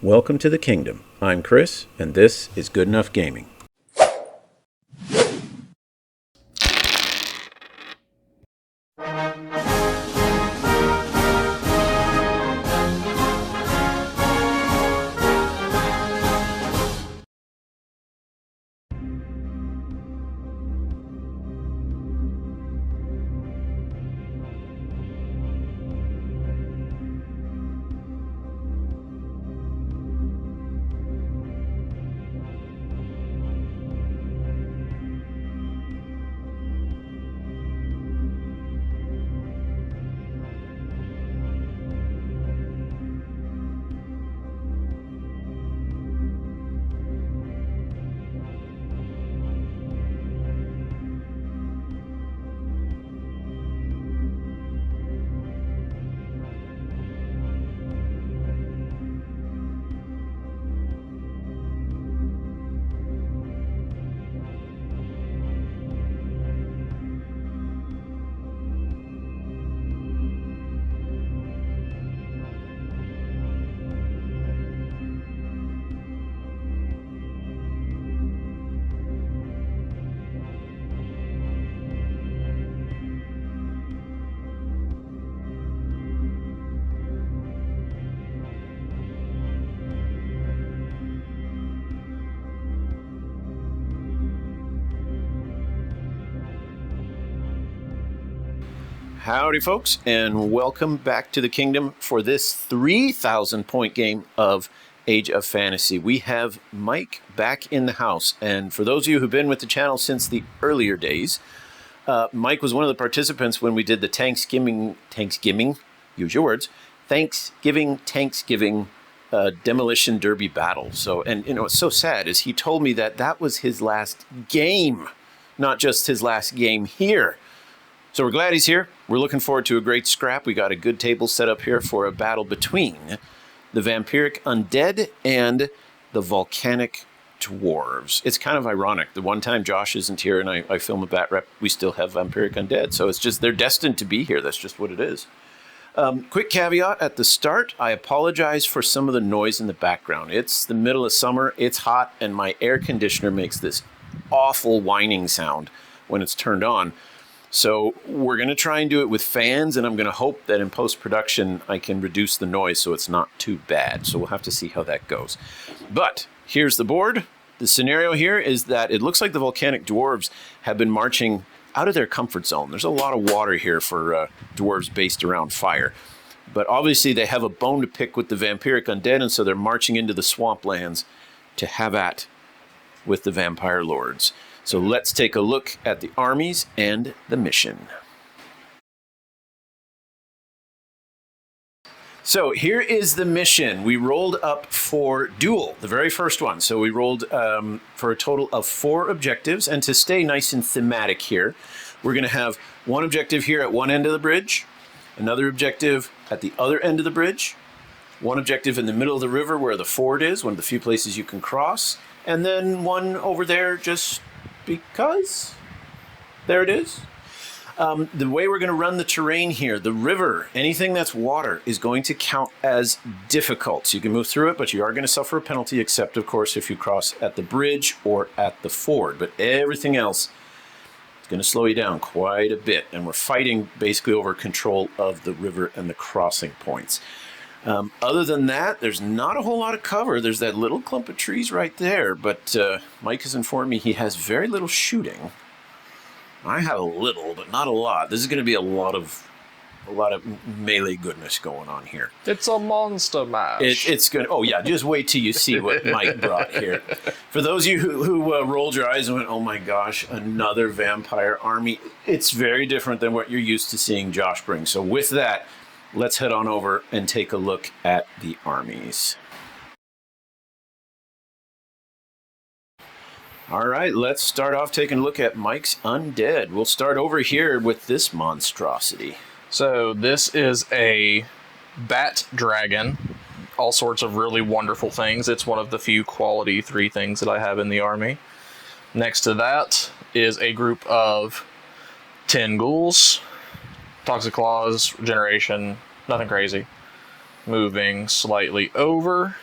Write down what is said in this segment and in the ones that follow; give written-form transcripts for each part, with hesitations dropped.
Welcome to the Kingdom. I'm Chris, and this is Good Enough Gaming. Howdy folks, and welcome back to the Kingdom for this 3,000 point game of Age of Fantasy. We have Mike back in the house, and for those of you who've been with the channel since the earlier days, Mike was one of the participants when we did the Thanksgiving, use your words, Thanksgiving Demolition Derby battle. So, and you know, what's so sad is he told me that that was his last game, not just his last game here. So we're glad he's here. We're looking forward to a great scrap. We got a good table set up here for a battle between the Vampiric Undead and the Volcanic Dwarves. It's kind of ironic. The one time Josh isn't here and I film a bat rep, we still have Vampiric Undead. So it's just, they're destined to be here. That's just what it is. Quick caveat at the start, I apologize for some of the noise in the background. It's the middle of summer, it's hot, and my air conditioner makes this awful whining sound when it's turned on. So we're going to try and do it with fans, and I'm going to hope that in post-production I can reduce the noise so it's not too bad. So we'll have to see how that goes. But here's the board. The scenario here is that it looks like the Volcanic Dwarves have been marching out of their comfort zone. There's a lot of water here for dwarves based around fire. But obviously they have a bone to pick with the Vampiric Undead, and so they're marching into the swamplands to have at with the Vampire Lords. So let's take a look at the armies and the mission. So here is the mission. We rolled up for duel, the very first one. So we rolled for a total of 4 objectives. And to stay nice and thematic here, we're going to have one objective here at one end of the bridge, another objective at the other end of the bridge, one objective in the middle of the river where the ford is, one of the few places you can cross, and then one over there just because there it is. The way we're going to run the terrain here, the river, anything that's water is going to count as difficult. So you can move through it, but you are going to suffer a penalty, except of course if you cross at the bridge or at the ford. But everything else is going to slow you down quite a bit. And we're fighting basically over control of the river and the crossing points. Other than that, there's not a whole lot of cover. There's that little clump of trees right there, but Mike has informed me he has very little shooting. I have a little, but not a lot. This is going to be a lot of melee goodness going on here. It's a monster mash. It's going to, oh yeah, just wait till you see what Mike brought here. For those of you who rolled your eyes and went, oh my gosh, another vampire army, it's very different than what you're used to seeing Josh bring. So with that, let's head on over and take a look at the armies. All right, let's start off taking a look at Mike's Undead. We'll start over here with this monstrosity. So this is a bat dragon, all sorts of really wonderful things. It's one of the few quality 3 things that I have in the army. Next to that is a group of 10 ghouls, toxic claws, regeneration, nothing crazy. Moving slightly over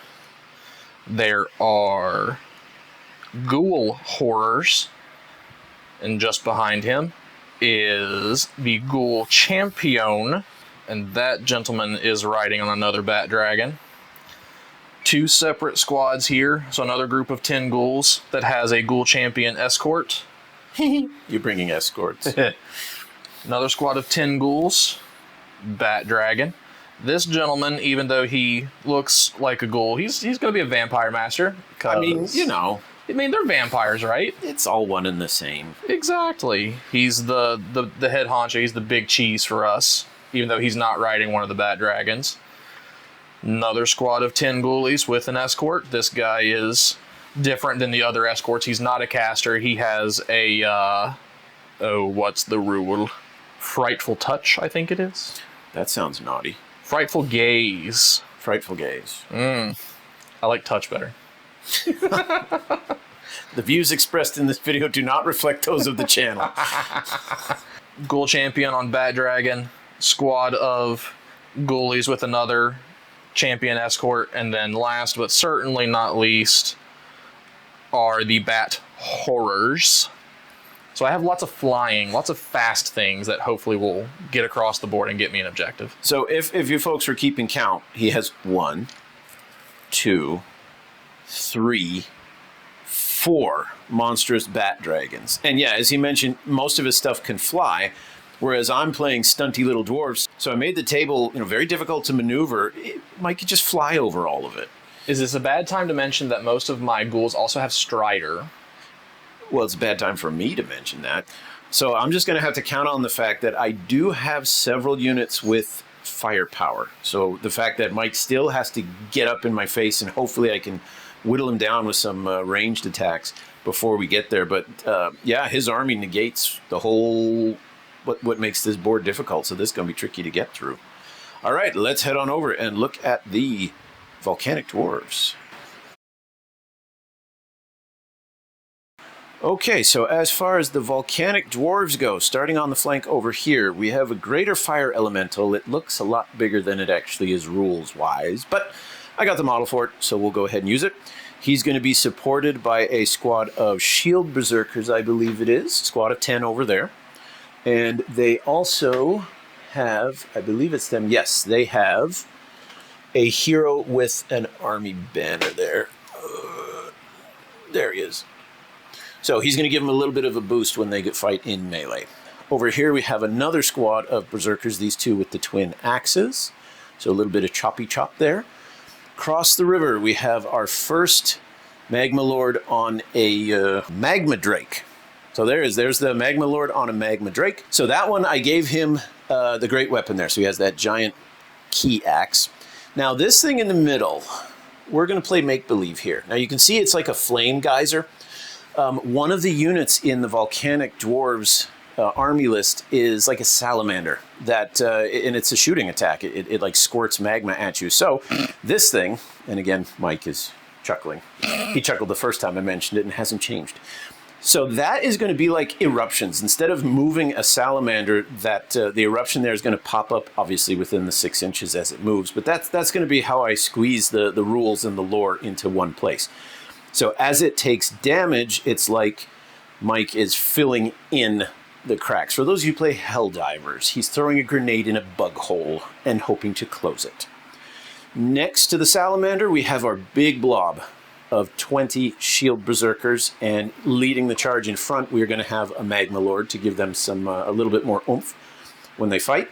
There are Ghoul Horrors, and just behind him is the Ghoul Champion, and that gentleman is riding on another Bat Dragon. 2 separate squads here, so another group of 10 ghouls that has a Ghoul Champion escort. You're bringing escorts. Another squad of 10 ghouls, Bat Dragon. This gentleman, even though he looks like a ghoul, he's going to be a vampire master. I mean, you know. I mean, they're vampires, right? It's all one and the same. Exactly. He's the head honcho. He's the big cheese for us, even though he's not riding one of the Bat Dragons. Another squad of 10 ghoulies with an escort. This guy is different than the other escorts. He's not a caster. He has a, what's the rule? Frightful Touch, I think it is. That sounds naughty. Frightful Gaze. Frightful Gaze. I like touch better. The views expressed in this video do not reflect those of the channel. Ghoul Champion on Bat Dragon. Squad of ghoulies with another champion escort. And then last but certainly not least are the Bat Horrors. So I have lots of flying, lots of fast things that hopefully will get across the board and get me an objective. So if you folks are keeping count, he has 1, 2, 3, 4 monstrous Bat Dragons. And yeah, as he mentioned, most of his stuff can fly, whereas I'm playing stunty little dwarves. So I made the table, very difficult to maneuver. Mike could just fly over all of it. Is this a bad time to mention that most of my ghouls also have Strider? Well, it's a bad time for me to mention that. So I'm just going to have to count on the fact that I do have several units with firepower. So the fact that Mike still has to get up in my face, and hopefully I can whittle him down with some ranged attacks before we get there. But yeah, his army negates the whole, what makes this board difficult. So this is going to be tricky to get through. All right, let's head on over and look at the Volcanic Dwarves. Okay, so as far as the Volcanic Dwarves go, starting on the flank over here, we have a Greater Fire Elemental. It looks a lot bigger than it actually is rules-wise, but I got the model for it, so we'll go ahead and use it. He's going to be supported by a squad of Shield Berserkers, I believe it is. Squad of 10 over there. And they also have, I believe it's them, yes, they have a hero with an army banner there. There he is. So he's going to give them a little bit of a boost when they fight in melee. Over here we have another squad of Berserkers, these two with the twin axes. So a little bit of choppy chop there. Across the river we have our first Magma Lord on a Magma Drake. So there's the Magma Lord on a Magma Drake. So that one I gave him the great weapon there. So he has that giant key axe. Now this thing in the middle, we're going to play make-believe here. Now you can see it's like a flame geyser. One of the units in the Volcanic Dwarves army list is like a salamander that, and it's a shooting attack. It like squirts magma at you. So this thing, and again, Mike is chuckling. He chuckled the first time I mentioned it and hasn't changed. So that is going to be like eruptions. Instead of moving a salamander, that the eruption there is going to pop up, obviously within the 6 inches as it moves. But that's going to be how I squeeze the rules and the lore into one place. So as it takes damage, it's like Mike is filling in the cracks. For those of you who play Helldivers, he's throwing a grenade in a bug hole and hoping to close it. Next to the salamander, we have our big blob of 20 shield berserkers, and leading the charge in front, we're going to have a Magma Lord to give them some a little bit more oomph when they fight.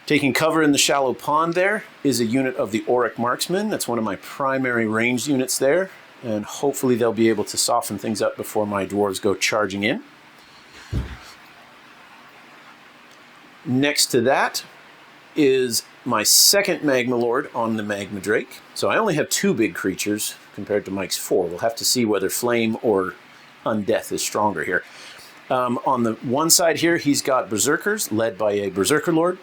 Taking cover in the shallow pond there is a unit of the Auric Marksman. That's one of my primary ranged units there, and hopefully they'll be able to soften things up before my dwarves go charging in. Next to that is my second Magma Lord on the Magma Drake. So I only have 2 big creatures compared to Mike's 4. We'll have to see whether Flame or Undeath is stronger here. On the one side here, he's got Berserkers led by a Berserker Lord.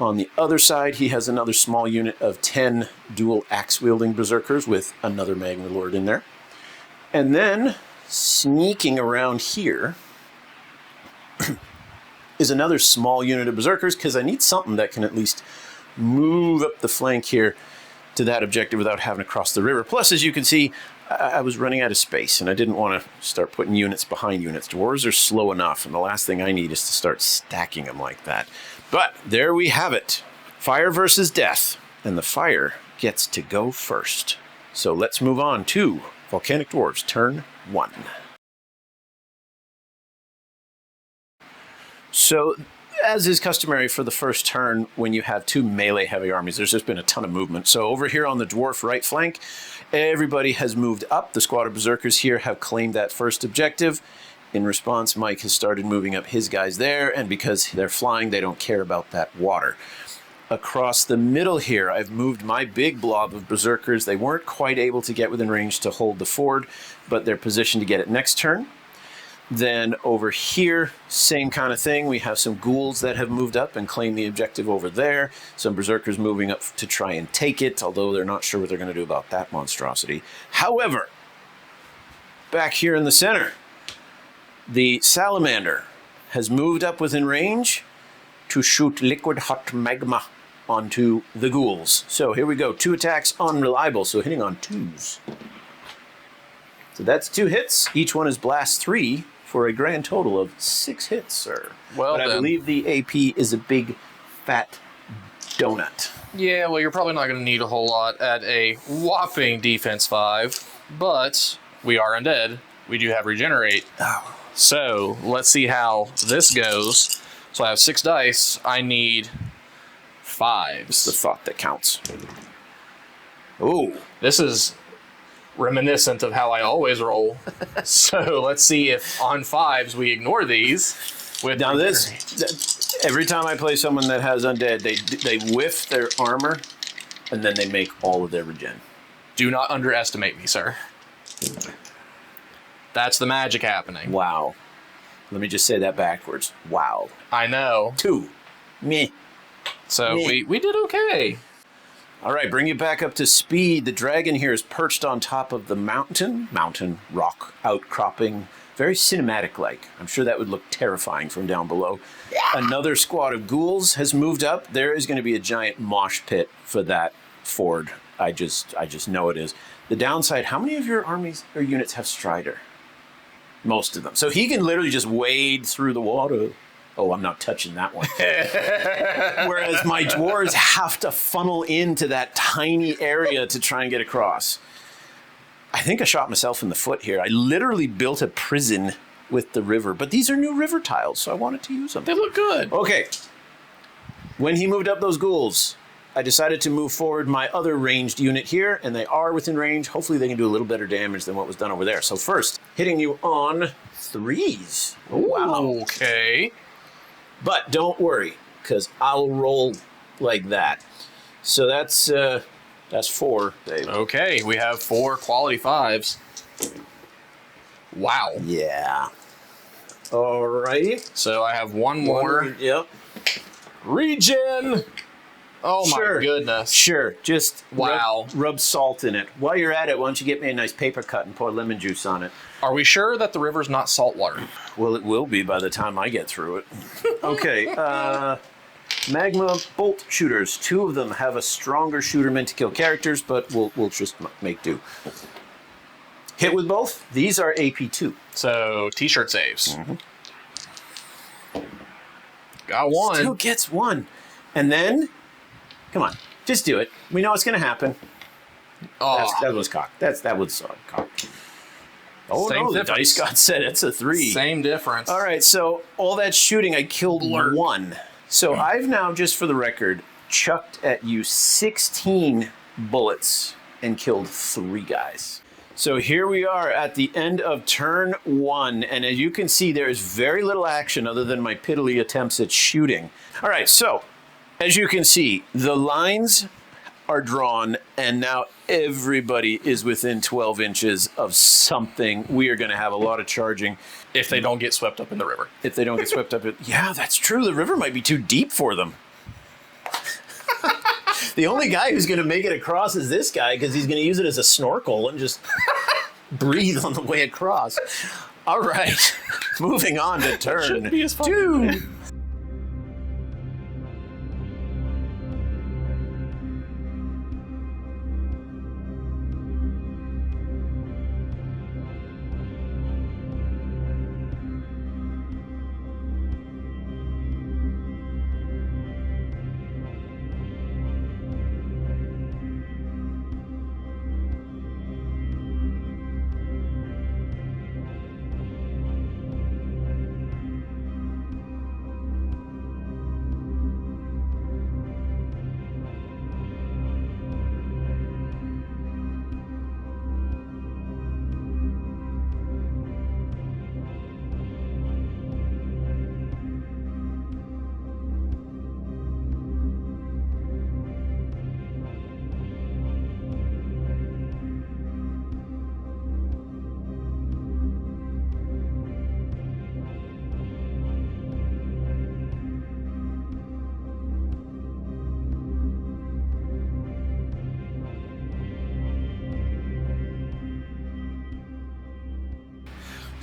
On the other side, he has another small unit of 10 dual axe-wielding Berserkers with another Magma Lord in there. And then, sneaking around here, is another small unit of Berserkers, because I need something that can at least move up the flank here to that objective without having to cross the river. Plus, as you can see, I was running out of space, and I didn't want to start putting units behind units. Dwarves are slow enough, and the last thing I need is to start stacking them like that. But there we have it. Fire versus death, and the fire gets to go first. So let's move on to Volcanic Dwarves, turn 1. So, as is customary for the first turn, when you have 2 melee-heavy armies, there's just been a ton of movement. So over here on the dwarf right flank, everybody has moved up. The squad of berserkers here have claimed that first objective. In response, Mike has started moving up his guys there, and because they're flying, they don't care about that water. Across the middle here, I've moved my big blob of berserkers. They weren't quite able to get within range to hold the ford, but they're positioned to get it next turn. Then over here, same kind of thing. We have some ghouls that have moved up and claimed the objective over there. Some berserkers moving up to try and take it, although they're not sure what they're going to do about that monstrosity. However, back here in the center, the salamander has moved up within range to shoot liquid hot magma onto the ghouls. So here we go. 2 attacks, unreliable, so hitting on 2s. So that's 2 hits. Each one is blast 3 for a grand total of 6 hits, sir. Well, but I believe the AP is a big, fat donut. Yeah, well, you're probably not going to need a whole lot at a whopping defense 5, but we are undead. We do have regenerate. Oh. So let's see how this goes. So I have 6 dice. I need 5s. It's the thought that counts. Ooh. This is reminiscent of how I always roll. So let's see if on 5s we ignore these. With Now every time I play someone that has undead, they whiff their armor, and then they make all of their regen. Do not underestimate me, sir. That's the magic happening. Wow. Let me just say that backwards. Wow. I know. 2. Meh. So Meh. we did okay. All right, bring you back up to speed. The dragon here is perched on top of the mountain rock outcropping, very cinematic-like. I'm sure that would look terrifying from down below. Yeah. Another squad of ghouls has moved up. There is going to be a giant mosh pit for that ford. I just know it is. The downside, how many of your armies or units have Strider? Most of them. So he can literally just wade through the water. Oh, I'm not touching that one. Whereas my dwarves have to funnel into that tiny area to try and get across. I think I shot myself in the foot here. I literally built a prison with the river, but these are new river tiles, so I wanted to use them. They look good. Okay. When he moved up those ghouls, I decided to move forward my other ranged unit here, and they are within range. Hopefully they can do a little better damage than what was done over there. So first, hitting you on 3s. Oh, wow. Okay. But don't worry, because I'll roll like that. So that's 4, Dave. Okay, we have 4 quality 5s. Wow. Yeah. Alrighty. So I have one more. Yep. Regen! Oh Sure. my goodness. Sure. Just wow. Rub salt in it. While you're at it, why don't you get me a nice paper cut and pour lemon juice on it? Are we sure that the river's not salt water? Well, it will be by the time I get through it. Okay. Magma bolt shooters. 2 of them have a stronger shooter meant to kill characters, but we'll just make do. Hit with both. These are AP2. So t-shirt saves. Mm-hmm. Got 1. Still gets 1. And then, come on, just do it. We know what's going to happen. Oh. That was cocked. That was cocked. Oh, Same no, the difference. dice got set. It's a 3. Same difference. All right, so all that shooting, I killed 1. So I've now, just for the record, chucked at you 16 bullets and killed 3 guys. So here we are at the end of turn 1, and as you can see, there is very little action other than my piddly attempts at shooting. All right, so as you can see, the lines are drawn, and now everybody is within 12 inches of something. We are going to have a lot of charging. If they don't get swept up in the river. If they don't get swept up. Yeah, that's true. The river might be too deep for them. The only guy who's going to make it across is this guy, because he's going to use it as a snorkel and just breathe on the way across. All right. Moving on to turn 2.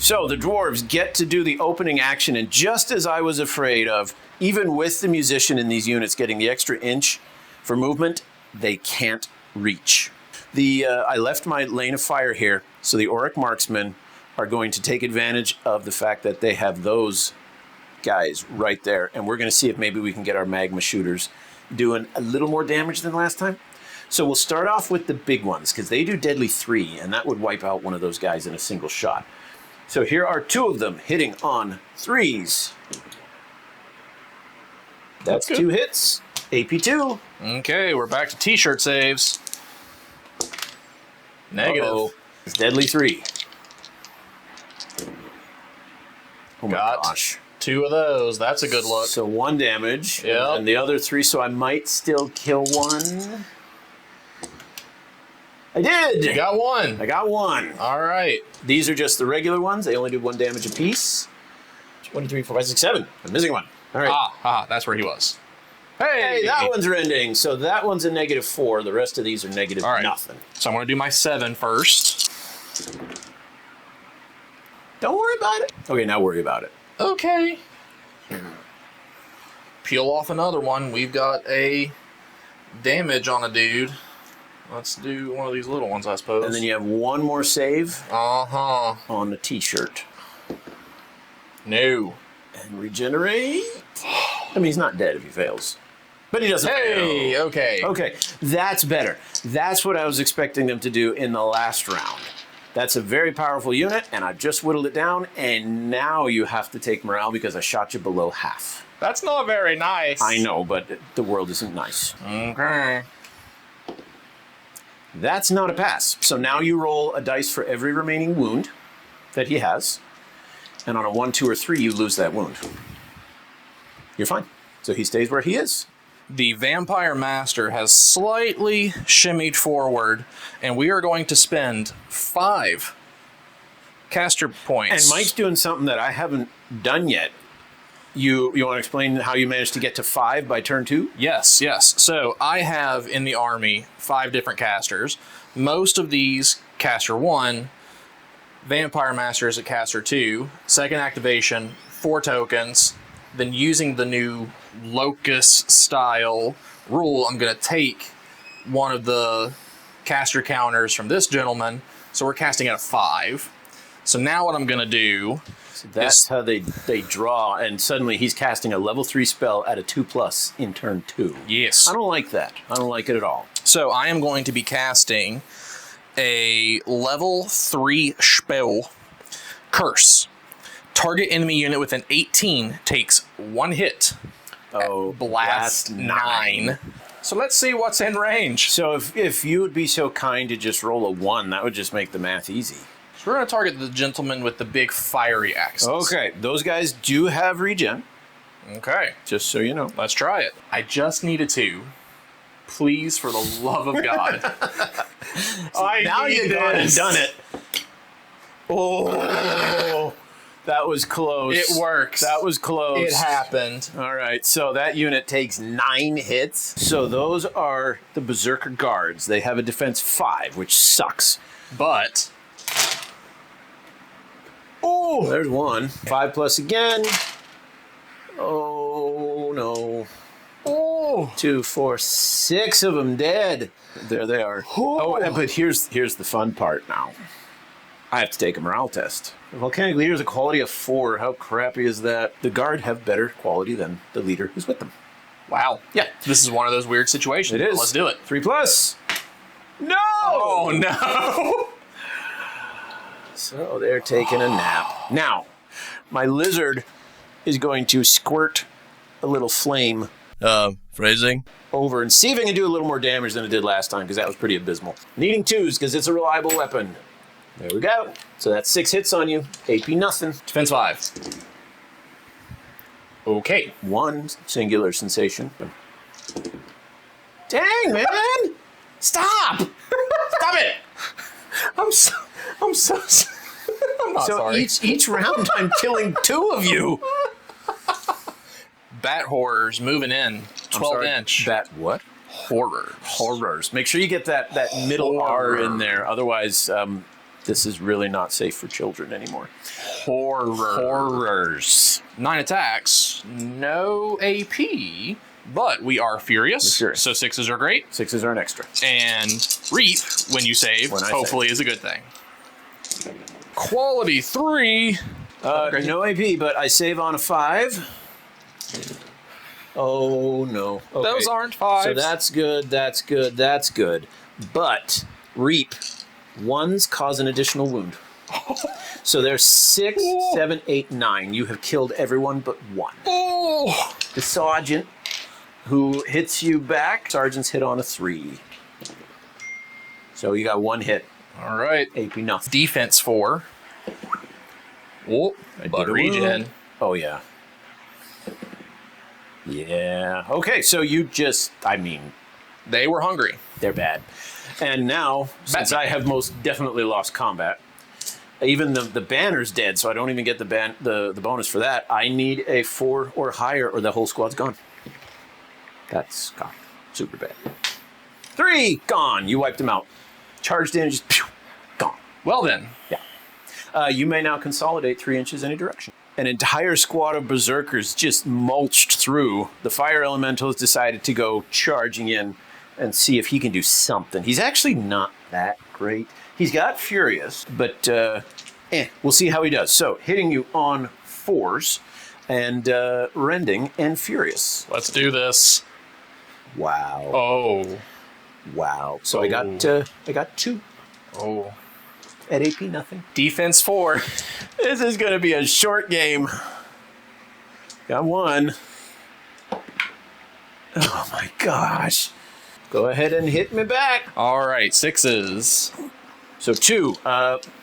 So the dwarves get to do the opening action, and just as I was afraid of, even with the musician in these units getting the extra inch for movement, they can't reach. I left my lane of fire here, so the Auric marksmen are going to take advantage of the fact that they have those guys right there, and we're going to see if maybe we can get our magma shooters doing a little more damage than last time. So we'll start off with the big ones, because they do deadly 3, and that would wipe out one of those guys in a single shot. So here are 2 of them hitting on 3s. That's 2 hits. AP2. Okay, we're back to t-shirt saves. Negative. Uh-oh. It's deadly 3. Oh my gosh. 2 of those. That's a good look. So 1 damage. Yep. And the other 3, so I might still kill 1. I did! You got 1. I got 1. All right. These are just the regular ones. They only do 1 damage apiece. 1, 2, 3, 4, 5, 6, 7. I'm missing 1. All right. That's where he was. Hey, that one's rending. So that one's a -4. The rest of these are negative nothing. So I'm going to do my 7 first. Don't worry about it. Okay, now worry about it. Okay. Peel off another one. We've got a damage on a dude. Let's do one of these little ones, I suppose. And then you have 1 more save Uh-huh. on the t-shirt. No. And regenerate. I mean, he's not dead if he fails. But he doesn't Hey, fail. okay. Okay, that's better. That's what I was expecting them to do in the last round. That's a very powerful unit, and I've just whittled it down, and now you have to take morale because I shot you below half. That's not very nice. I know, but the world isn't nice. Okay. That's not a pass. So now you roll a dice for every remaining wound that he has, and on a 1, 2, or 3, you lose that wound. You're fine. So he stays where he is. The Vampire Master has slightly shimmied forward, and we are going to spend 5 caster points. And Mike's doing something that I haven't done yet. You want to explain how you managed to get to 5 by turn 2? Yes. So I have in the army 5 different casters. Most of these, caster 1, Vampire Master is at caster 2, second activation, 4 tokens. Then using the new Locust style rule, I'm going to take one of the caster counters from this gentleman. So we're casting at a 5. So now what I'm going to do... So that's how they draw, and suddenly he's casting a level 3 spell at a 2+ in turn 2. Yes. I don't like that. I don't like it at all. So I am going to be casting a level 3 spell, Curse. Target enemy unit with an 18 takes 1 hit. Oh, Blast 9. So let's see what's in range. So if you would be so kind to just roll a 1, that would just make the math easy. So we're going to target the gentleman with the big fiery axes. Okay, those guys do have regen, Okay. just so you know. Let's try it. I just need a 2. Please, for the love of God. Now you've gone and done it. Oh, that was close. It works. That was close. It happened. All right, so that unit takes 9 hits. So those are the Berserker Guards. They have a defense 5, which sucks. But... Oh, there's 1. 5+ again. Oh, no. Oh! 2, 4, 6 of them dead. There they are. Oh, but here's the fun part now. I have to take a morale test. The Volcanic leader is a quality of 4. How crappy is that? The guard have better quality than the leader who's with them. Wow. Yeah. This is one of those weird situations. It is. Let's do it. 3+. No! Oh, no! So they're taking a nap. Now, my lizard is going to squirt a little flame. Phrasing? Over and see if it can do a little more damage than it did last time, because that was pretty abysmal. Needing 2s, because it's a reliable weapon. There we go. So that's 6 hits on you. AP nothing. Defense 5. Okay. 1 singular sensation. Dang, man! Stop! Stop it! I'm so I'm not So sorry. each round I'm killing 2 of you. Bat horrors moving in. 12 inch. Bat what? Horrors. Horrors. Make sure you get that middle R in there. Otherwise, this is really not safe for children anymore. Horrors. 9 attacks, no AP, but we are furious. So 6s are great. 6s are an extra. And reap when you save, hopefully is a good thing. Quality 3. No AP, but I save on a 5. Oh no. Okay. Those aren't 5s. So that's good, that's good, that's good. But reap. 1s cause an additional wound. So there's 6, 7, 8, 9. You have killed everyone but 1. Oh! The sergeant who hits you back. Sergeant's hit on a 3. So you got 1 hit. All right. AP nothing. Defense 4. Oh, but regen. Oh yeah. Yeah. Okay, so you just, I mean, they were hungry. They're bad. And now, since I have most definitely lost combat, even the banner's dead, so I don't even get the bonus for that. I need a 4 or higher, or the whole squad's gone. That's gone. Super bad. 3 gone. You wiped them out. Charged in, just pew, gone. Well then. Yeah. You may now consolidate 3 inches any direction. An entire squad of berserkers just mulched through. The fire elemental has decided to go charging in and see if he can do something. He's actually not that great. He's got furious, but we'll see how he does. So hitting you on 4s and rending and furious. Let's do this. Wow. Oh. Wow. So I got 2. Oh. At AP nothing. Defense 4. This is going to be a short game. Got 1. Oh my gosh. Go ahead and hit me back. All right, 6s. So 2.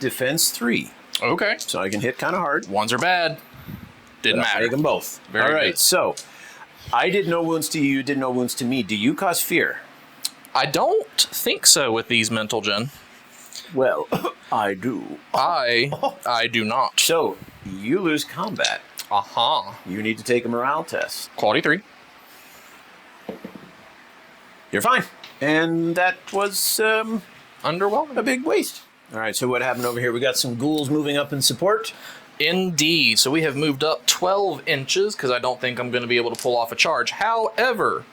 Defense 3. Okay. So I can hit kind of hard. 1s are bad. Didn't matter. Take them both. Very All right. good. So I did no wounds to you. You did no wounds to me. Do you cause fear? I don't think so with these mental gen. Well, I do. I do not. So you lose combat. Uh-huh. You need to take a morale test. Quality 3. You're fine. And that was Underwhelming. a big waste. All right, so what happened over here? We got some ghouls moving up in support. Indeed. So we have moved up 12 inches because I don't think I'm going to be able to pull off a charge. However,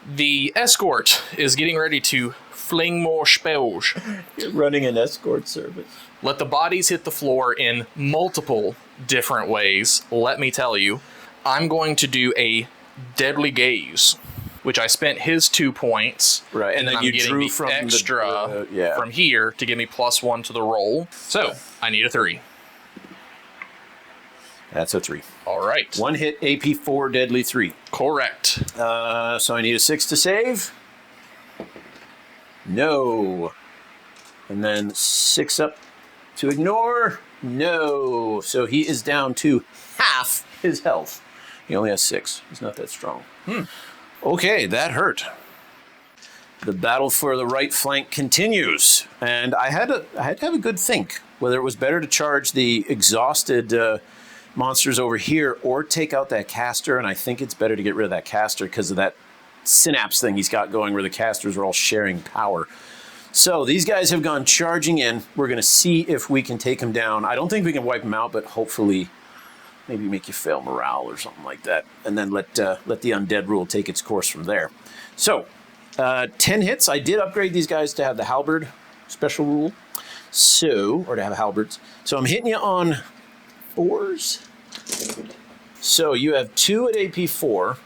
the escort is getting ready to fling more spells. You're running an escort service. Let the bodies hit the floor in multiple different ways. Let me tell you, I'm going to do a deadly gaze, which I spent his 2 points. Right, and then I'm you getting drew the from extra from here to give me +1 to the roll. So I need a 3. That's a 3. All right. 1 hit, AP 4, deadly 3. Correct. So I need a 6 to save. No. And then 6 up to ignore. No. So he is down to half his health. He only has 6. He's not that strong. Okay, that hurt. The battle for the right flank continues. And I had to have a good think whether it was better to charge the exhausted monsters over here or take out that caster. And I think it's better to get rid of that caster because of that synapse thing he's got going where the casters are all sharing power. So these guys have gone charging in. We're going to see if we can take them down. I don't think we can wipe them out, but hopefully maybe make you fail morale or something like that. And then let the undead rule take its course from there. So 10 hits. I did upgrade these guys to have the halberd special rule. So, or to have halberds. So I'm hitting you on 4s. So you have 2 at AP 4.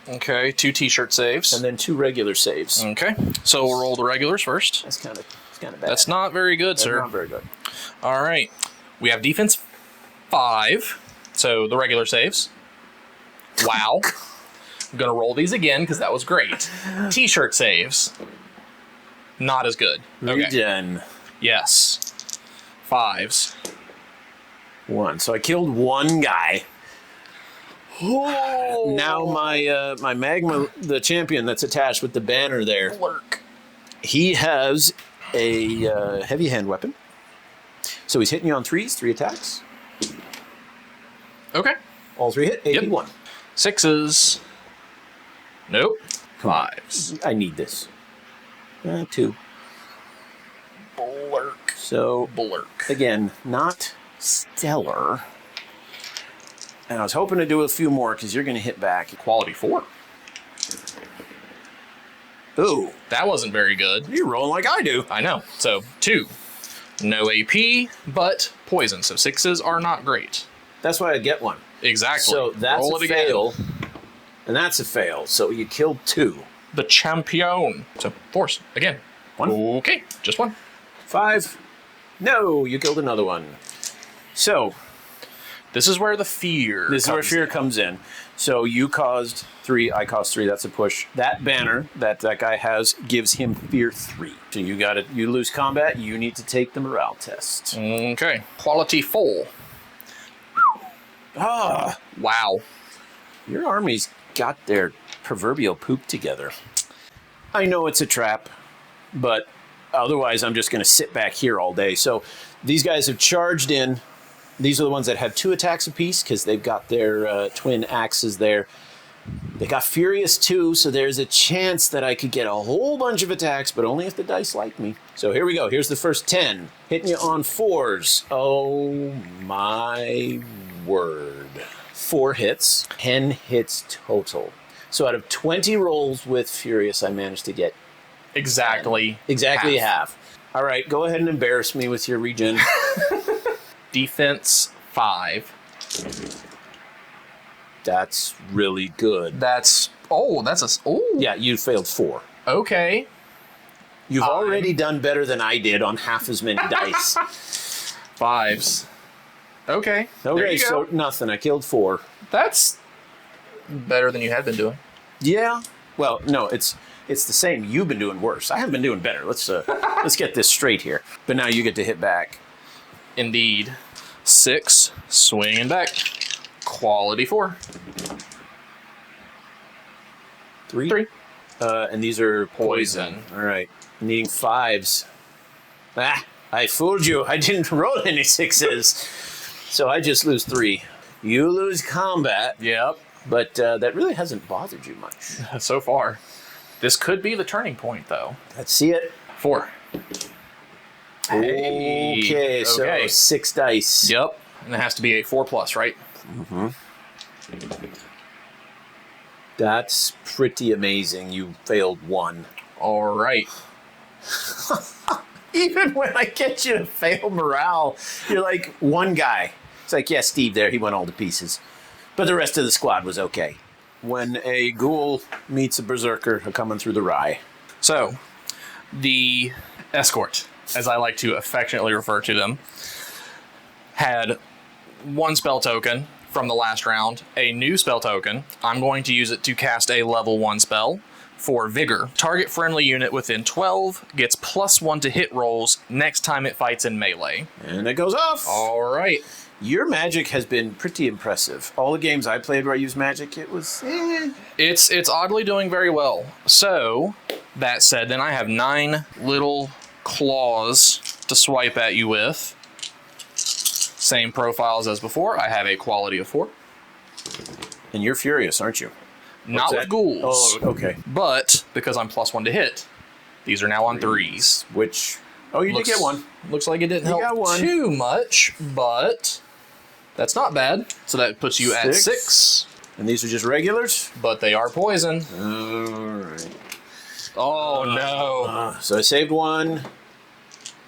Okay, 2 t-shirt saves. And then 2 regular saves. Okay, so we'll roll the regulars first. That's kind of bad. That's not very good, That's sir. not very good. All right, we have defense 5, so the regular saves. Wow. I'm going to roll these again because that was great. T-shirt saves. Not as good. Okay. Regen. Yes. 5s. 1. So I killed 1 guy. Oh. Now my magma, the champion that's attached with the banner there, Lurk. he has a heavy hand weapon. So he's hitting you on 3s, 3 attacks. Okay. All 3 hit, 81. 6s. Nope. 5s. I need this. 2. Blurk. So Blurk. again, not stellar. And I was hoping to do a few more because you're going to hit back. Quality 4. Ooh, That wasn't very good. you're rolling like I do. I know. So 2. No AP, but poison. So 6s are not great. That's why I get one. Exactly. So that's Roll a it again. fail. And that's a fail. So you killed 2. The champion. So force again. 1. Okay, just 1. 5. No, you killed another one. So This is where the fear. this is where fear comes in. So you caused 3, I caused 3. That's a push. That banner that guy has gives him fear 3. So you got it. You lose combat. You need to take the morale test. Okay. Quality 4. Ah, Wow. your army's got their proverbial poop together. I know it's a trap, but otherwise I'm just going to sit back here all day. So these guys have charged in. These are the ones that have 2 attacks apiece because they've got their twin axes there. They got Furious too, so there's a chance that I could get a whole bunch of attacks, but only if the dice like me. So here we go. Here's the first 10. Hitting you on 4s. Oh my word. 4 hits. 10 hits total. So out of 20 rolls with Furious, I managed to get Exactly. half. All right, go ahead and embarrass me with your regen. Defense 5. That's really good. That's Yeah, you failed 4. okay. You've already done better than I did on half as many dice. 5s. Okay. There Okay, you so go. nothing. I killed 4. That's better than you had been doing. Yeah. Well, no, it's the same. You've been doing worse. I haven't been doing better. Let's get this straight here. But now you get to hit back. Indeed. 6. Swinging back. Quality 4. 3. And these are poison. All right. Needing 5s. Ah, I fooled you. I didn't roll any 6s. So I just lose 3. You lose combat. Yep. But that really hasn't bothered you much. So far. This could be the turning point, though. Let's see it. 4. Hey. Okay, so 6 dice. Yep. And it has to be a 4+, right? That's pretty amazing. You failed 1. All right. Even when I get you to fail morale, you're like, one guy. It's like, yeah, Steve there, he went all to pieces. But the rest of the squad was okay. When a ghoul meets a berserker coming through the rye. So, the escort, as I like to affectionately refer to them, had 1 spell token from the last round, a new spell token. I'm going to use it to cast a level 1 spell for Vigor. Target friendly unit within 12 gets +1 to hit rolls next time it fights in melee. And it goes off. All right. Your magic has been pretty impressive. All the games I played where I used magic, it was It's oddly doing very well. So, that said, then I have 9 little claws to swipe at you with. Same profiles as before. I have a quality of 4. And you're furious, aren't you? Not with ghouls. Oh, okay. But, because I'm +1 to hit, these are now on 3s. Which, oh, you did get 1. Looks like it didn't You help got 1. too much, but that's not bad. So that puts you at 6. And these are just regulars? But they are poison. All right. Oh, no. So I saved 1.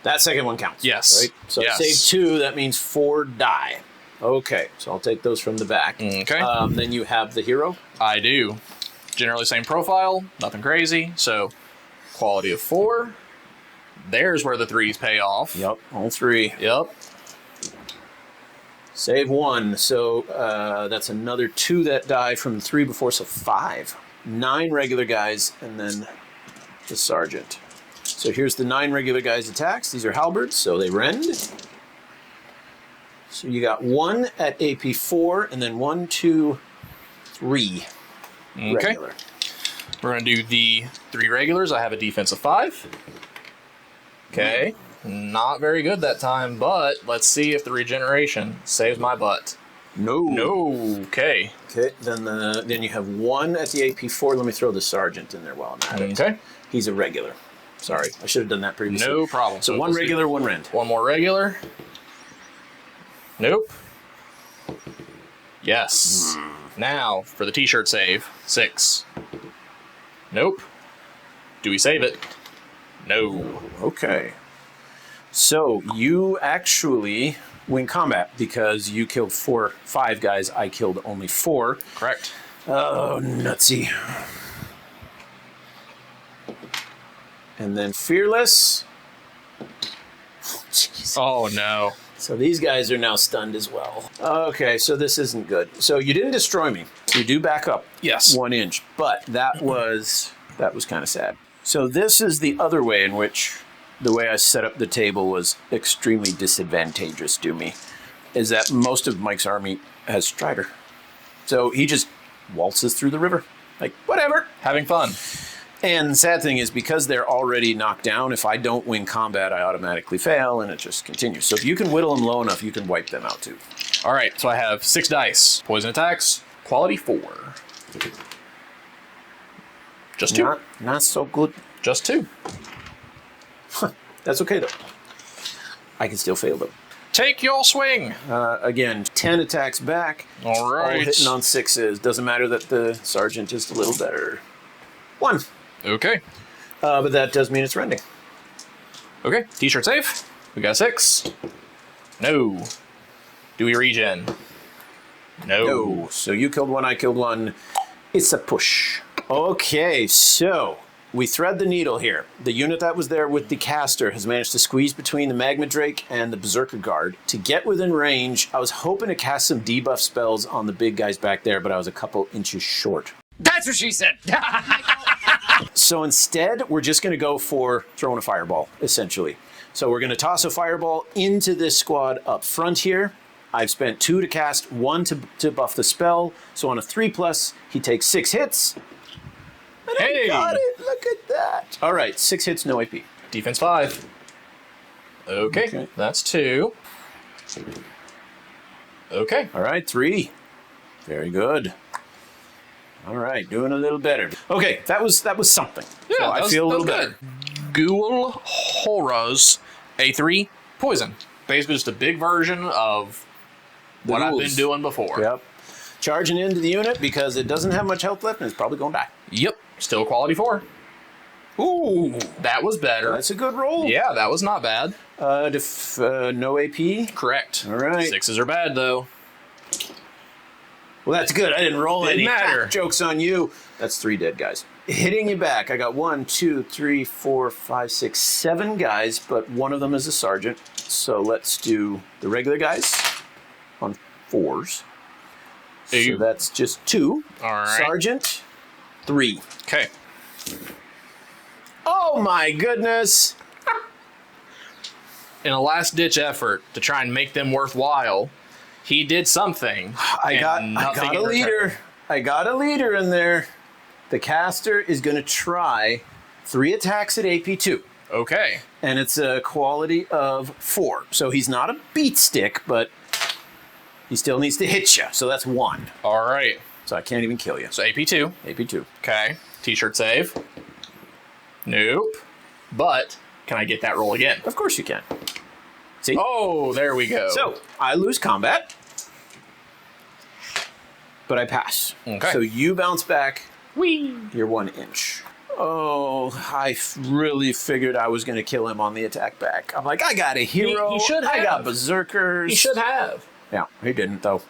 That second one counts. Yes. Right? So Yes. I saved 2. That means 4 die. Okay. So I'll take those from the back. Okay. Then you have the hero. I do. Generally same profile, nothing crazy. So quality of 4. There's where the 3s pay off. Yep. All 3. Yep. Save 1. So that's another 2 that die from the 3 before. So 5. 9 regular guys and then the sergeant. So here's the 9 regular guys' attacks. These are halberds, so they rend. So you got 1 at AP 4, and then 1, 2, 3 Okay. regular. We're going to do the 3 regulars. I have a defense of 5. Okay. Not very good that time, but let's see if the regeneration saves my butt. No. No. Okay. Okay, then you have 1 at the AP 4. Let me throw the sergeant in there while I'm at it. Okay. He's a regular. Sorry, I should have done that previously. No problem. So So 1 let's do regular, 1 rend. 1 more regular. Nope. Yes. Now for the t-shirt save. 6. Nope. Do we save it? No. Okay. So you actually win combat because you killed 5 guys. I killed only 4. Correct. Oh, nutsy. And then fearless. Jeez. Oh, no. So these guys are now stunned as well. Okay, so this isn't good. So you didn't destroy me. You do back up. Yes. 1 inch, but that was kind of sad. So this is the other way in which the way I set up the table was extremely disadvantageous to me, is that most of Mike's army has Strider. So he just waltzes through the river. Like, whatever. Having fun. And the sad thing is, because they're already knocked down, if I don't win combat, I automatically fail, and it just continues. So if you can whittle them low enough, you can wipe them out too. All right, so I have 6 dice. Poison attacks, quality 4. Just 2. Not so good. Just 2. That's okay, though. I can still fail them. Take your swing. Again, 10 attacks back. All right. All hitting on 6s. Doesn't matter that the sergeant is a little better. 1. Okay. But that does mean it's rending. Okay, t-shirt save. We got 6. No. Do we regen? No. So you killed 1, I killed 1. It's a push. Okay, so we thread the needle here. The unit that was there with the caster has managed to squeeze between the Magma Drake and the Berserker Guard to get within range. I was hoping to cast some debuff spells on the big guys back there, but I was a couple inches short. That's what she said. So instead, we're just going to go for throwing a fireball, essentially. So we're going to toss a fireball into this squad up front here. I've spent 2 to cast, 1 to buff the spell. So on a 3+, he takes 6 hits. And Hey! I got it. Look at that. All right, 6 hits, no AP. Defense 5. Okay, that's 2. Okay. All right, 3. Very good. All right, doing a little better. Okay, that was something. Yeah, so I feel a little good. better. Ghoul Horrors A3 Poison. Basically just a big version of what I've been doing before. Yep. Charging into the unit because it doesn't have much health left and it's probably going to die. Yep. Still quality 4. Ooh, that was better. That's a good roll. Yeah, that was not bad. No AP? Correct. All right. 6s are bad, though. Well, that's good. I didn't roll Didn't any. matter. Joke's on you. That's 3 dead guys. Hitting you back. I got 1, 2, 3, 4, 5, 6, 7 guys, but one of them is a sergeant. So let's do the regular guys on 4s. So that's just 2. All right. Sergeant, 3. Okay. Oh my goodness. In a last-ditch effort to try and make them worthwhile, he did something. I got a leader. I got a leader in there. The caster is going to try 3 attacks at AP2. Okay. And it's a quality of 4. So he's not a beat stick, but he still needs to hit you. So that's 1. All right. So I can't even kill you. So AP2. AP2. Okay. T-shirt save. Nope. But can I get that roll again? Of course you can. See? Oh, there we go. So I lose combat, but I pass. Okay. So you bounce back. Whee! You're 1 inch. Oh, I really figured I was going to kill him on the attack back. I'm like, I got a hero. He should I got have. berserkers. He should have. Yeah, he didn't, though.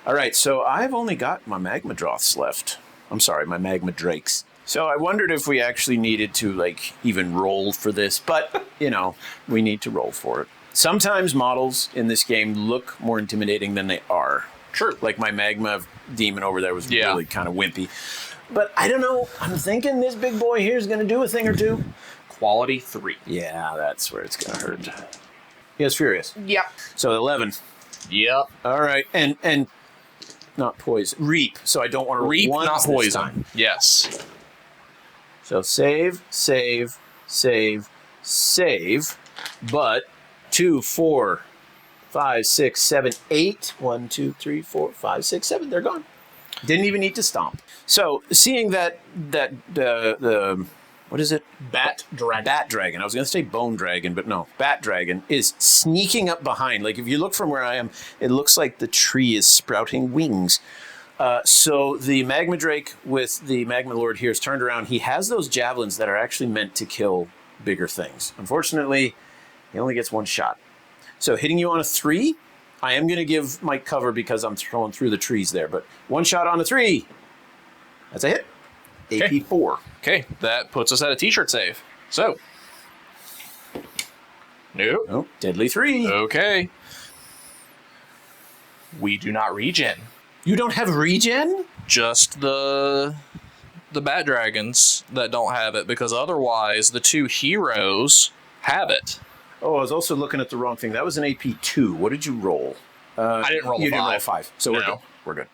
All right, so I've only got my magma droths left. I'm sorry, my magma drakes. So I wondered if we actually needed to, like, even roll for this. But, you know, we need to roll for it. Sometimes models in this game look more intimidating than they are. True. Like my magma demon over there was really kind of wimpy. But I don't know. I'm thinking this big boy here is going to do a thing or two. Quality 3. Yeah, that's where it's going to hurt. He is furious. Yep. So 11. Yep. All right. And not poison. Reap. So I don't want to Reap, once not this poison. time. Yes. So save, save, save, save. But 2, 4, 5, 6, 7, 8. 1, 2, 3, 4, 5, 6, 7. They're gone. Didn't even need to stomp. So seeing that the what is it? Bat dragon. Bat dragon. I was going to say bone dragon, but no. Bat dragon is sneaking up behind. Like, if you look from where I am, it looks like the tree is sprouting wings. So the magma drake with the magma lord here is turned around. He has those javelins that are actually meant to kill bigger things. Unfortunately, he only gets one shot. So hitting you on a 3, I am going to give Mike cover because I'm throwing through the trees there. But one shot on a 3. That's a hit. AP 4. Okay, that puts us at a t-shirt save. So. Nope. Oh, deadly 3. Okay. We do not regen. You don't have regen? Just the bat dragons that don't have it, because otherwise the 2 heroes have it. Oh, I was also looking at the wrong thing. That was an AP 2. What did you roll? I didn't roll a 5. You didn't roll a 5. So we're No. good. We're good.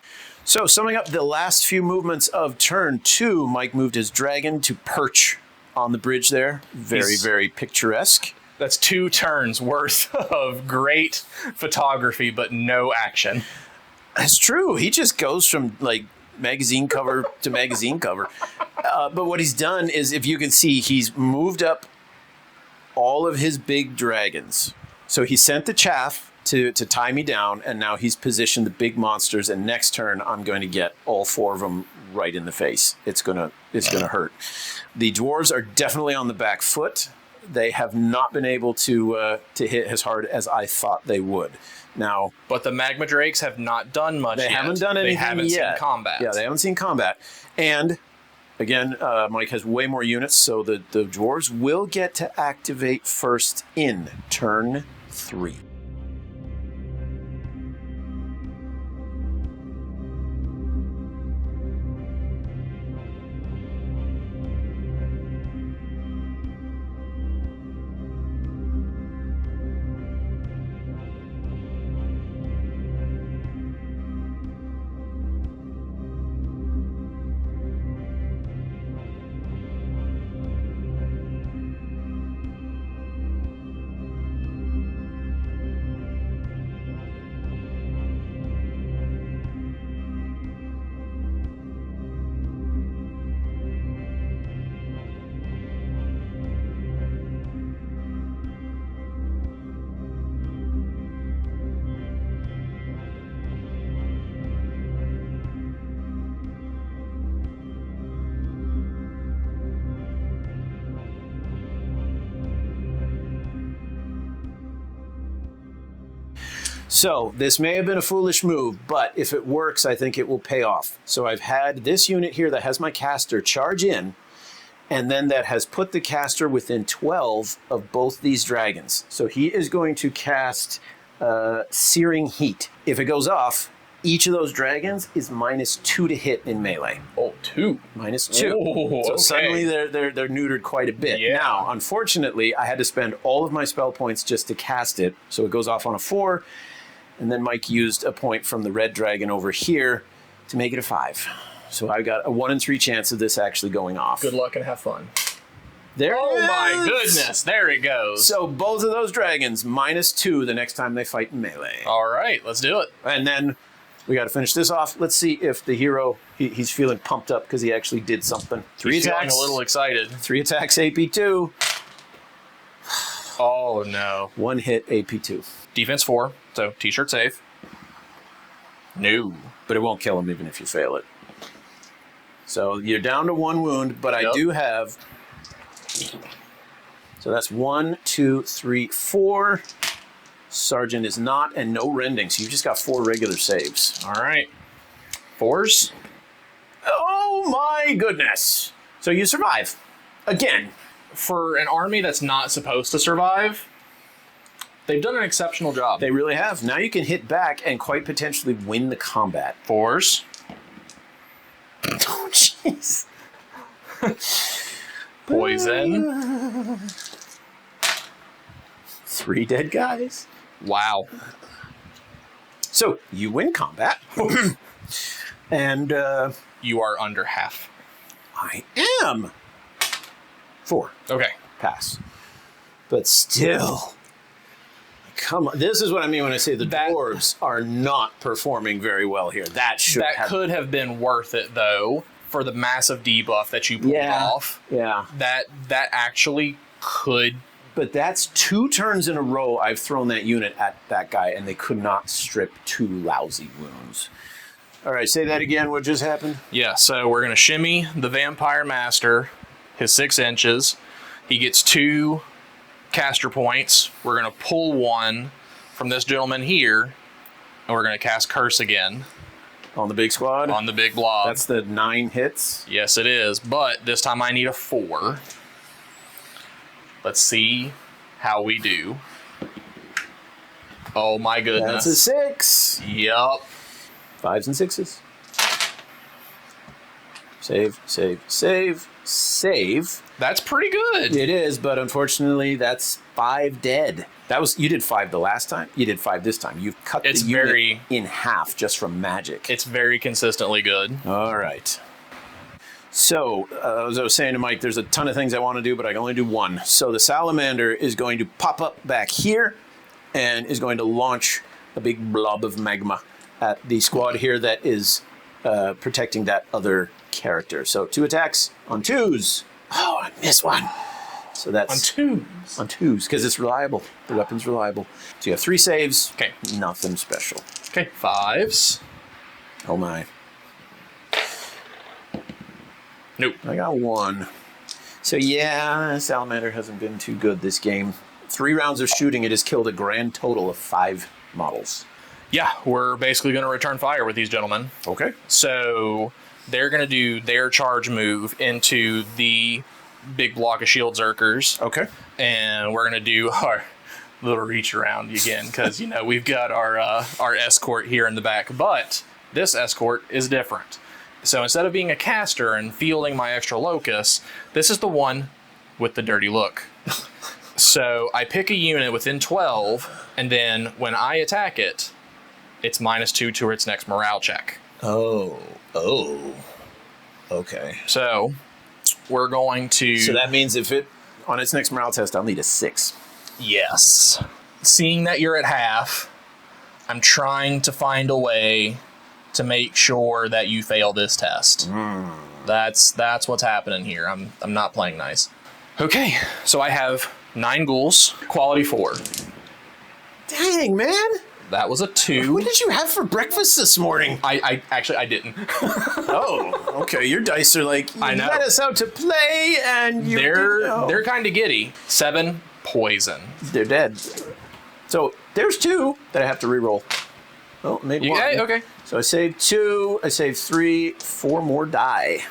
So summing up the last few movements of turn 2, Mike moved his dragon to perch on the bridge there. Very, very picturesque. That's 2 turns worth of great photography, but no action. That's true. He just goes from like magazine cover to magazine cover. But what he's done is, if you can see, he's moved up all of his big dragons. So he sent the chaff to tie me down, and now he's positioned the big monsters, and next turn I'm going to get all 4 of them right in the face. It's gonna hurt. The dwarves are definitely on the back foot. They have not been able to hit as hard as I thought they would. Now, but the magma drakes have not done much yet. They haven't done anything yet. They haven't seen combat. Yeah, they haven't seen combat. And again, Mike has way more units, so the dwarves will get to activate first in turn 3. So this may have been a foolish move, but if it works, I think it will pay off. So I've had this unit here that has my caster charge in, and then that has put the caster within 12 of both these dragons. So he is going to cast Searing Heat. If it goes off, each of those dragons is -2 to hit in melee. Oh, 2. -2. Oh, so okay. suddenly they're neutered quite a bit. Yeah. Now, unfortunately, I had to spend all of my spell points just to cast it. So it goes off on a 4. And then Mike used a point from the red dragon over here to make it a 5. So I got a 1 in 3 chance of this actually going off. Good luck and have fun. There Oh it is! my goodness, there it goes. So both of those dragons -2 the next time they fight in melee. All right, let's do it. And then we got to finish this off. Let's see if the hero, he's feeling pumped up because he actually did something. 3 He's attacks. feeling a little excited. 3 attacks, AP2. Oh no. 1 hit, AP2. Defense 4, so t-shirt save. No. But it won't kill him even if you fail it. So you're down to 1 wound, but I Yep. do have... So that's 1, 2, 3, 4. Sergeant is not, and no rending. So you've just got 4 regular saves. All right. 4s. Oh my goodness. So you survive. Again. For an army that's not supposed to survive, they've done an exceptional job. They really have. Now you can hit back and quite potentially win the combat. 4s. Oh, jeez. Poison. 3 dead guys. Wow. So you win combat. And You are under half. I am 4. Okay. Pass. But still, come on. This is what I mean when I say the dwarves are not performing very well here. That should That have... could have been worth it, though, for the massive debuff that you pulled off. Yeah. That actually could. But that's 2 turns in a row I've thrown that unit at that guy, and they could not strip 2 lousy wounds. All right, say that again. What just happened? Yeah, so we're going to shimmy the Vampire Master, his 6 inches. He gets 2 caster points. We're going to pull 1 from this gentleman here, and we're going to cast Curse again. On the big squad? On the big blob. That's the 9 hits? Yes, it is. But this time I need a 4. Let's see how we do. Oh my goodness. That's a 6. Yup. 5s and 6s. Save, save, save, save. That's pretty good. It is, but unfortunately, that's 5 dead. You did 5 the last time. You did 5 this time. You've cut the unit in half just from magic. It's very consistently good. All right. So, as I was saying to Mike, there's a ton of things I want to do, but I can only do 1. So the salamander is going to pop up back here and is going to launch a big blob of magma at the squad here that is protecting that other character. So 2 attacks on 2s. Oh, I missed 1. So that's on 2s. On 2s, because it's reliable. The weapon's reliable. So you have 3 saves. Okay. Nothing special. Okay, 5s. Oh my. Nope. I got 1. So yeah, Salamander hasn't been too good this game. 3 rounds of shooting, it has killed a grand total of 5 models. Yeah, we're basically going to return fire with these gentlemen. Okay. So they're going to do their charge move into the big block of shield zerkers. Okay. And we're going to do our little reach around again because, we've got our escort here in the back. But this escort is different. So instead of being a caster and fielding my extra locus, this is the one with the dirty look. So I pick a unit within 12, and then when I attack it, it's -2 to its next morale check. Oh. Okay. So we're going to... So that means if it, on its next morale test, I'll need a 6. Yes. Seeing that you're at half, I'm trying to find a way to make sure that you fail this test. That's what's happening here. I'm not playing nice. Okay, so I have 9 ghouls, quality 4. Dang, man. That was a 2. What did you have for breakfast this morning? I actually didn't. Oh, okay. Your dice are like, you I know. let us out to play, and they're kind of giddy. 7 poison. They're dead. So there's 2 that I have to reroll. Oh, maybe 1. Yeah, okay. So I saved 2. I saved 3. 4 more die.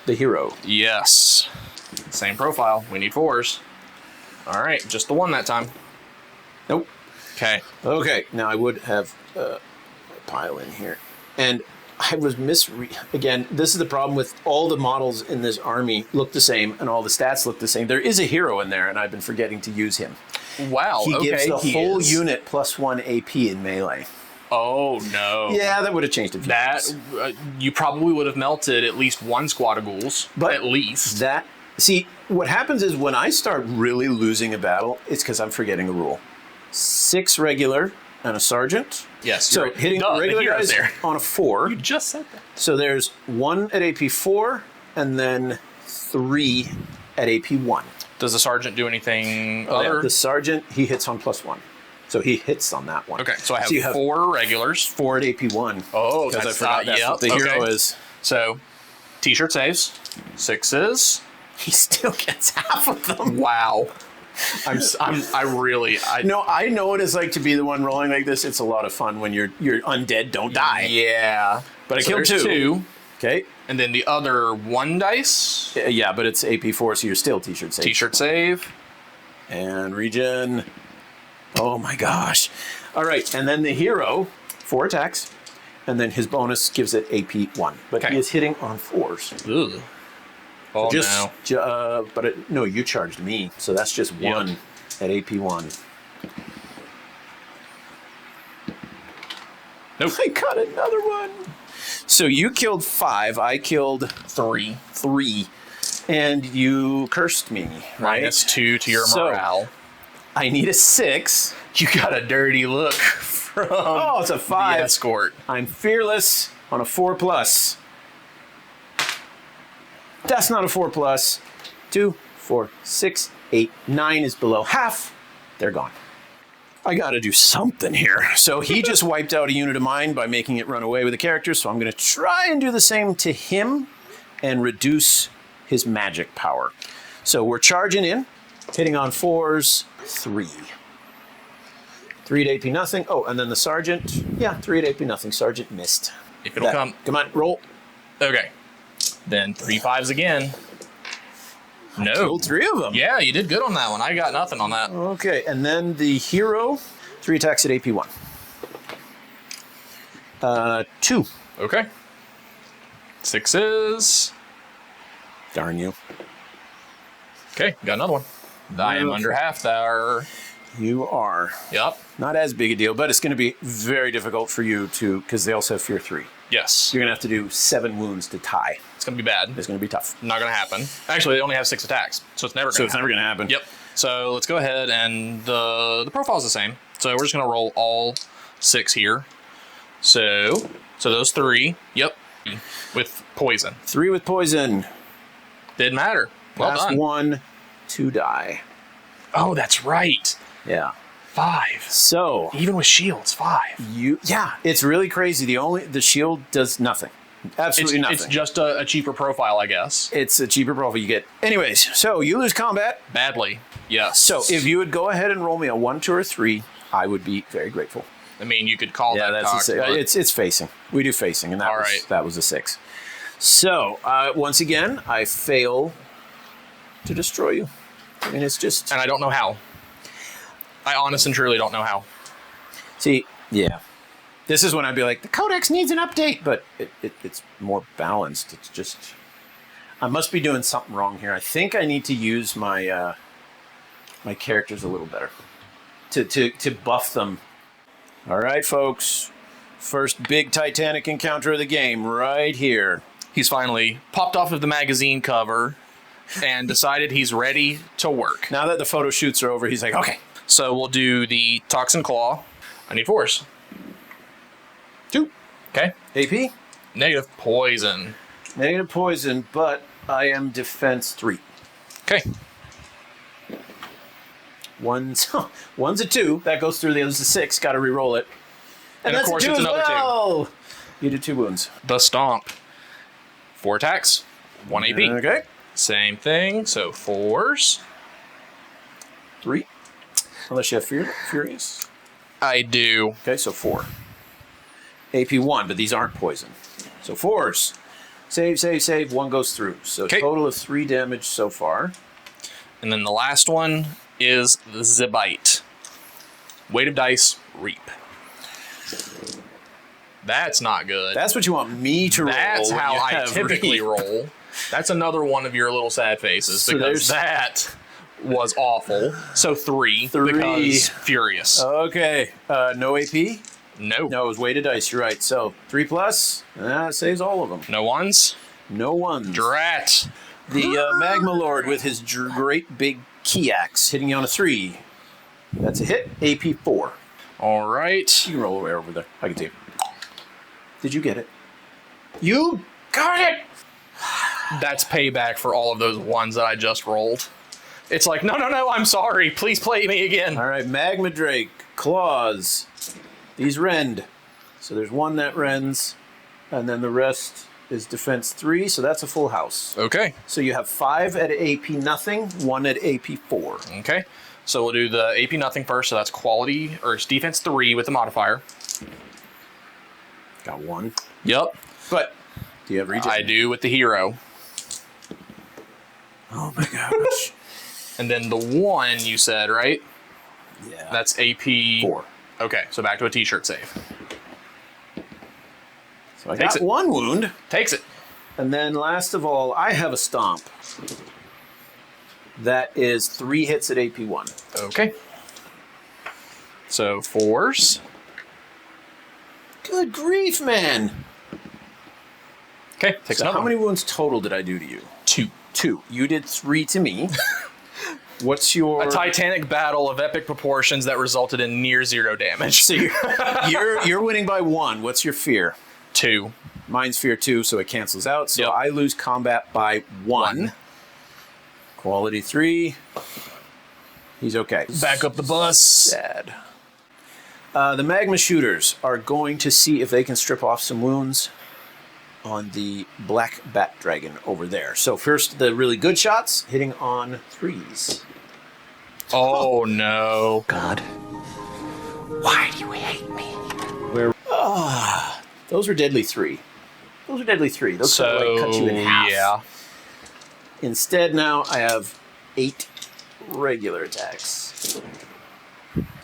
The hero. Yes. Same profile. We need 4s. All right, just the 1 that time. Nope. Okay. Okay. Now I would have a pile in here, and I was again. This is the problem with all the models in this army look the same, and all the stats look the same. There is a hero in there, and I've been forgetting to use him. Wow. He gives the whole is. unit +1 AP in melee. Oh no. Yeah, that would have changed a few things. You probably would have melted at least 1 squad of ghouls. But at least. See, what happens is when I start really losing a battle, it's because I'm forgetting a rule. 6 regular and a sergeant. Yes. So hitting regular guys there. on a 4. You just said that. So there's 1 at AP 4 and then 3 at AP 1. Does the sergeant do anything other? The sergeant, he hits on +1. So he hits on that one. Okay, so I have, you have 4 regulars. 4 at AP 1. Oh, because I that's forgot that's what the hero is. So, t-shirt saves, 6s. He still gets half of them. Wow. I know what it's like to be the one rolling like this. It's a lot of fun when you're undead, don't die. Yeah. But I killed 2. Okay. And then the other 1 dice. Yeah, but it's AP 4, so you're still t-shirt save. T-shirt save. And regen. Oh my gosh. All right, and then the hero, 4 attacks, and then his bonus gives it AP 1. But he is hitting on 4s. Ugh. Oh, no. No, you charged me, so that's just 1 at AP 1. Nope. I got another one. So you killed 5, I killed 3. And you cursed me, right? -2 to your morale. I need a 6. You got a dirty look from it's a 5. the escort. I'm fearless on a 4+. That's not a 4+. 2, 4, 6, 8, 9 is below half. They're gone. I gotta do something here. So he just wiped out a unit of mine by making it run away with the character, so I'm gonna try and do the same to him and reduce his magic power. So we're charging in, hitting on 4s, 3. 3 at AP nothing. Oh, and then the sergeant. Yeah, 3 at AP nothing. Sergeant missed. If it'll come. Come on, roll. Okay. Then 3 5s again. No. Rolled 3 of them. Yeah, you did good on that one. I got nothing on that. Okay, and then the hero, 3 attacks at AP 1. 2. Okay. 6s. Darn you. Okay, got another one. I am under half there. You are. Yep. Not as big a deal, but it's going to be very difficult for you to, because they also have Fear 3. Yes. You're going to have to do 7 wounds to tie. It's going to be bad. It's going to be tough. Not going to happen. Actually, they only have 6 attacks, so it's never going to happen. So it's never going to happen. Yep. So let's go ahead, and the profile is the same. So we're just going to roll all 6 here. So those 3. Yep. With poison. 3 with poison. Didn't matter. Well Last done. 1 to die. Oh, that's right. Yeah. 5. So Even with shields, 5. it's really crazy. The shield does nothing. Absolutely nothing. It's just a cheaper profile, I guess. It's a cheaper profile you get. Anyways, so you lose combat. Badly. Yes. So if you would go ahead and roll me a 1, 2, or 3, I would be very grateful. I mean, you could call that that's it's facing. We do facing, and that was a 6. So once again, I fail to destroy you. I mean, it's just. And I don't know how. I honestly and truly don't know how. See, yeah. This is when I'd be like, the codex needs an update, but it's more balanced. It's just, I must be doing something wrong here. I think I need to use my my characters a little better to buff them. All right, folks. First big Titanic encounter of the game right here. He's finally popped off of the magazine cover and decided he's ready to work. Now that the photo shoots are over, he's like, okay. So we'll do the Toxin Claw. I need 4s. 2. Okay. AP? Negative poison. Negative poison, but I am defense 3. Okay. One's a 2. That goes through. The other's a 6. Got to re-roll it. And of course, it's another 2. You did 2 wounds. The Stomp. 4 attacks. 1 AP. Okay. Same thing. So 4s. 3. Unless you have Furious. I do. Okay, so 4. AP 1, but these aren't poison. So 4s. Save, save, save. 1 goes through. So total of 3 damage so far. And then the last one is the Zibite. Weight of dice, reap. That's not good. That's what you want me to roll. That's how I typically roll. That's another one of your little sad faces, So because that was awful. So 3 because furious. Okay. No AP? No. No, it was weighted dice. You're right. So 3 plus. That saves all of them. No ones? No ones. Drat. The Magma Lord with his great big key axe hitting you on a 3. That's a hit. AP 4. All right. You can roll away over there. I can see it. Did you get it? You got it! That's payback for all of those ones that I just rolled. It's like, no, I'm sorry. Please play me again. All right, Magma Drake, Claws. These rend. So there's 1 that rends, and then the rest is defense 3, so that's a full house. Okay. So you have 5 at AP nothing, 1 at AP 4. Okay. So we'll do the AP nothing first, so that's quality, or it's defense 3 with the modifier. Got 1. Yep. But do you have regen? I do with the hero. Oh my gosh. And then the 1 you said, right? Yeah. That's AP 4. Okay, so back to a t-shirt save. So I got 1 wound. Takes it. And then last of all, I have a stomp. That is 3 hits at AP 1. Okay. So 4s. Good grief, man. Okay, takes So another how many wounds total did I do to you? 2. 2. You did 3 to me. What's your... A titanic battle of epic proportions that resulted in near 0 damage. So you're winning by 1. What's your fear? 2. Mine's fear 2, so it cancels out. So Yep. I lose combat by 1. Quality 3. He's okay. Back up the bus. Sad. The magma shooters are going to see if they can strip off some wounds on the black bat dragon over there. So first, the really good shots, hitting on 3s. Oh, no. God, why do you hate me? Those are deadly 3. Those are deadly 3. Those kind of like cut you in half. Yeah. Instead, now I have 8 regular attacks.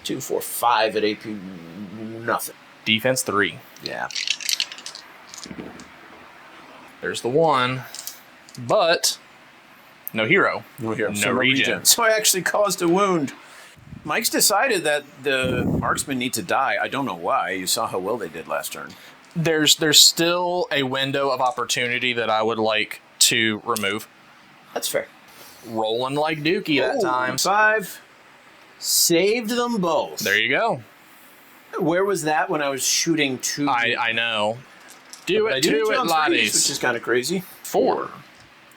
2, 4, 5 at AP. Nothing. Defense 3. Yeah. There's the 1. But no hero. No hero. No regen. So I actually caused a wound. Mike's decided that the marksmen need to die. I don't know why. You saw how well they did last turn. There's still a window of opportunity that I would like to remove. That's fair. Rolling like Dookie that time. 5. Saved them both. There you go. Where was that when I was shooting 2? I know. Do But I it, did do it, on 3s, laddies. which is kind of crazy. 4.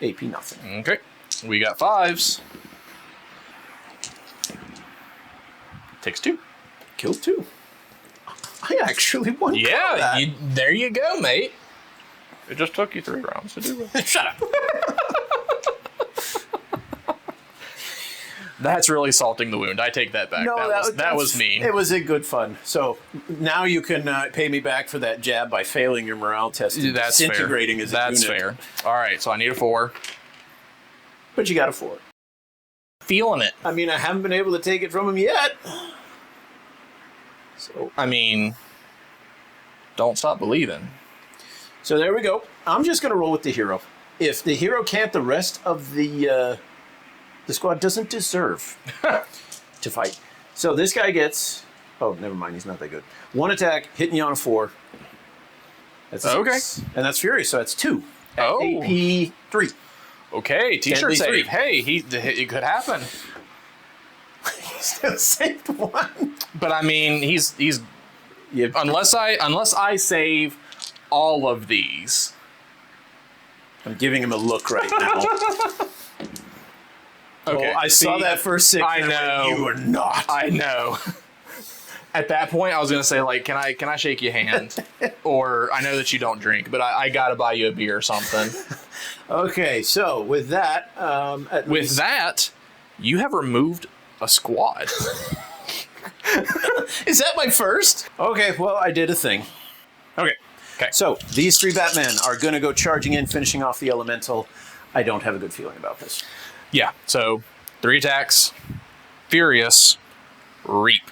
AP nothing. Okay. We got 5s. Takes 2. Killed 2. I actually won. Yeah, combat. there you go, mate. It just took you 3 rounds to do it. Shut up. That's really salting the wound. I take that back. No, that was mean. It was a good fun. So now you can pay me back for that jab by failing your morale test and That's disintegrating fair. as a That's unit. fair. All right, so I need a 4. But you got a 4. Feeling it. I mean, I haven't been able to take it from him yet. So I mean, don't stop believing. So there we go. I'm just going to roll with the hero. If the hero can't, the rest of the squad doesn't deserve to fight. So this guy gets... Oh, never mind. He's not that good. 1 attack, hitting you on a 4. That's a 6. Okay. And that's Furious, so that's 2. At Oh. AP 3. Okay, t-shirt Deadly save. 3. Hey, it could happen. He still saved 1. But I mean, he's Yeah. unless I save all of these. I'm giving him a look right now. Okay, Oh, I saw see, that first 6. I and know. went, you are not. I know. At that point, I was gonna say, like, can I shake your hand? Or I know that you don't drink, but I gotta buy you a beer or something. Okay, so with that, at With least- that, you have removed a squad. Is that my first? Okay, well, I did a thing. Okay. Okay. So these 3 Batmen are going to go charging in, finishing off the elemental. I don't have a good feeling about this. Yeah. So 3 attacks, furious, reap.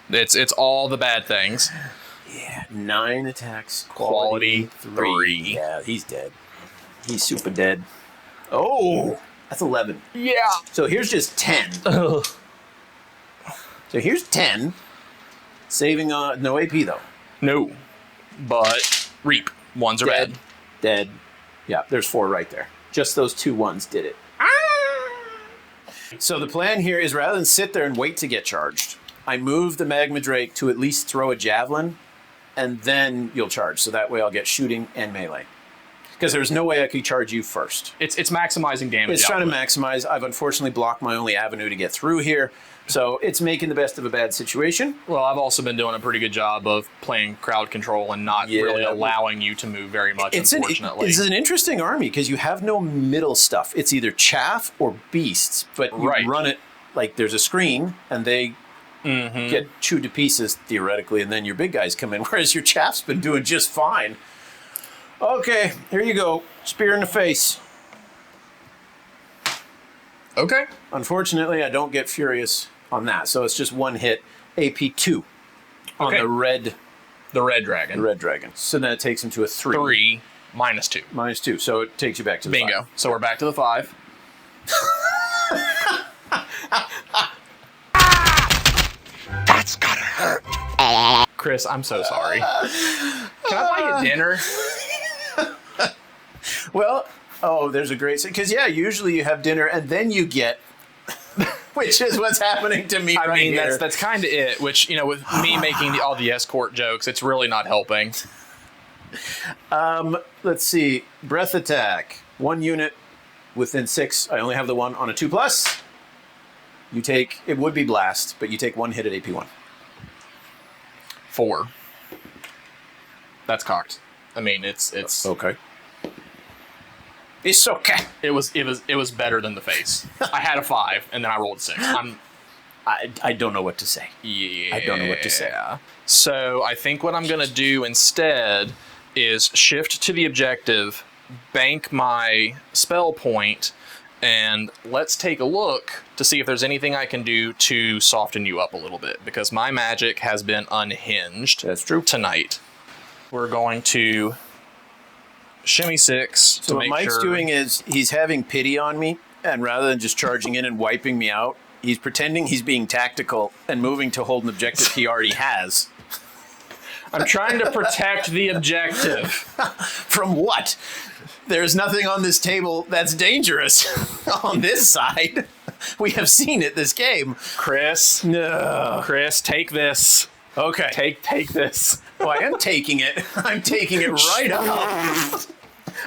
It's all the bad things. Yeah, 9 attacks, Quality 3. Yeah, he's dead. He's super dead. Oh, that's 11. Yeah. So here's just 10. Ugh. So here's 10. Saving no AP though. No, but reap. Ones are Dead. bad. Dead. Yeah, there's 4 right there. Just those 2 ones did it. So the plan here is rather than sit there and wait to get charged, I move the Magma Drake to at least throw a javelin, and then you'll charge. So that way I'll get shooting and melee. Because there's no way I could charge you first. It's maximizing damage. It's trying to output. maximize. I've unfortunately blocked my only avenue to get through here. So it's making the best of a bad situation. Well, I've also been doing a pretty good job of playing crowd control and not Yeah. really allowing you to move very much, unfortunately. It's an interesting army because you have no middle stuff. It's either chaff or beasts, but you Right. run it like there's a screen and they get chewed to pieces theoretically, and then your big guys come in, whereas your chaff's been doing just fine. Okay, here you go. Spear in the face. Okay. Unfortunately, I don't get furious on that, so it's just 1 hit, AP 2 on Okay. the red Dragon. dragon. So then it takes him to a 3. 3 minus 2. Minus 2, so it takes you back to the Bingo. 5. So we're back to the 5. That's gotta hurt. Chris, I'm so sorry. Can I buy you dinner? Well, oh, there's a great... Because, yeah, usually you have dinner and then you get... which is what's happening to me I right mean, here. that's kind of it. Which, you know, with me making all the escort jokes, it's really not helping. Let's see. Breath attack. 1 unit within 6. I only have the one on a 2+. You take, it would be blast, but you take 1 hit at AP1. 4. That's cocked. I mean, it's Okay. It's okay. it was better than the face. I had a 5 and then I rolled a 6. I don't know what to say. Yeah. I don't know what to say. So I think what I'm gonna do instead is shift to the objective, bank my spell point, and let's take a look to see if there's anything I can do to soften you up a little bit, because my magic has been unhinged. That's true. Tonight. We're going to shimmy 6 So to what make Mike's sure. doing is he's having pity on me, and rather than just charging in and wiping me out, he's pretending he's being tactical and moving to hold an objective he already has. I'm trying to protect the objective. From what? There's nothing on this table that's dangerous on this side. We have seen it this game. Chris, No. Chris, take this. Okay. Take this. Oh, I am taking it. I'm taking it right up.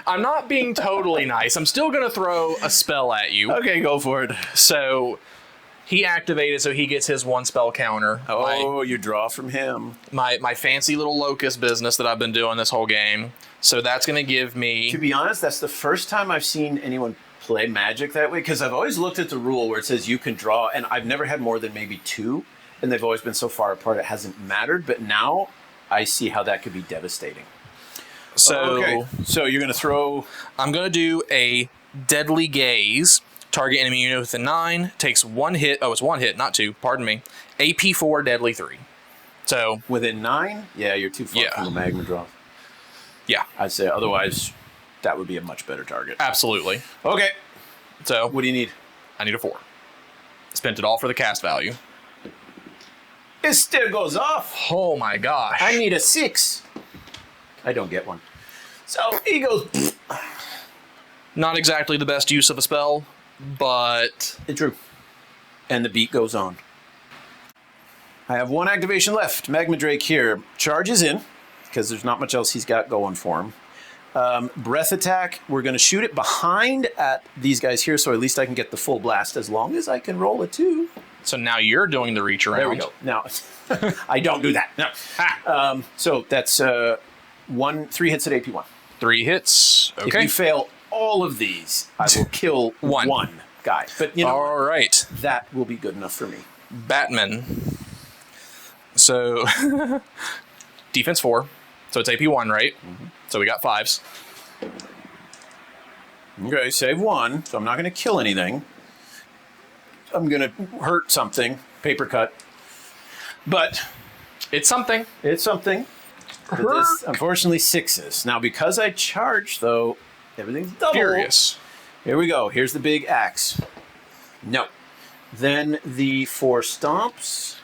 I'm not being totally nice. I'm still going to throw a spell at you. Okay, go for it. So he activated, so he gets his 1 spell counter. Oh, you draw from him. My fancy little locust business that I've been doing this whole game. So that's going to give To me... be honest, that's the first time I've seen anyone play Magic that way, because I've always looked at the rule where it says you can draw, and I've never had more than maybe 2, and they've always been so far apart it hasn't mattered, but now I see how that could be devastating. So Okay, so you're going to throw... I'm going to do a Deadly Gaze. Target enemy unit within 9. Takes 1 hit. Oh, it's 1 hit, not 2. Pardon me. AP 4, Deadly 3. So, Within 9? Yeah, you're too far Yeah. from the magma draw. yeah, I'd say otherwise that would be a much better target. absolutely. Okay, So, what do you need? I need a 4. Spent it all for the cast value. It still goes off. Oh my gosh. I need a 6. I don't get one. So he goes... Not exactly the best use of a spell, but It's true. And the beat goes on. I have 1 activation left. Magma Drake here charges in, because there's not much else he's got going for him. Breath attack, we're going to shoot it behind at these guys here, so at least I can get the full blast as long as I can roll a 2. so now you're doing the reach around. There we go. Now, I don't do that. No. So that's 3 hits at AP1. 3 hits. If Okay. you fail all of these, I will kill One. one guy. But, you know, All right. that will be good enough for me. Batman. So, defense 4. So it's AP1, right? Mm-hmm. So we got 5s. Okay, save 1, so I'm not going to kill anything. I'm going to hurt something, paper cut. But It's something. it's something. But this, unfortunately, 6s. Now, because I charge, though, everything's double. Furious. Here we go. Here's the big axe. No. Then the 4 stomps.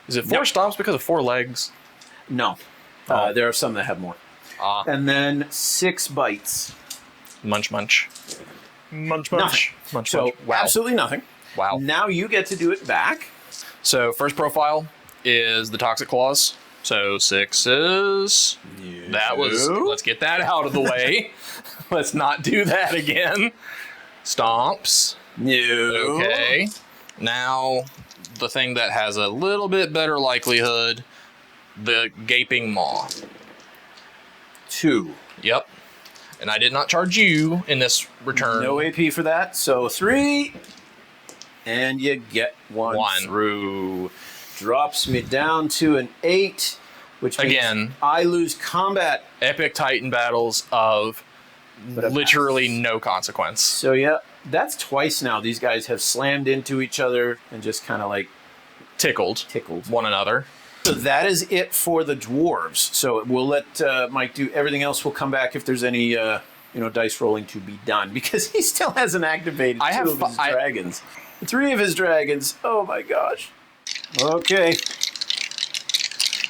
Is it 4 No. stomps because of 4 legs? No. Oh. There are some that have more. And then 6 bites. Munch, munch. Munch, Nothing. munch. Munch, So munch. Wow. absolutely nothing. Wow. Now you get to do it back. So first profile is the Toxic Claws. So 6s. That was... Let's get that out of the way. Let's not do that again. Stomps. No. Okay. Now, the thing that has a little bit better likelihood, the Gaping Maw. 2. Yep. And I did not charge you in this return. No AP for that. So 3. And you get 1 One. through. Drops me down to an 8. Which means Again. I lose combat. Epic Titan battles of But a literally no consequence. So yeah, that's twice now. These guys have slammed into each other and just kind of like Tickled tickled. one another. So that is it for the dwarves. So we'll let Mike do everything else. We'll come back if there's any dice rolling to be done, because he still hasn't activated I have 2 of his fi- I- dragons. 3 of his dragons. Oh my gosh. Okay.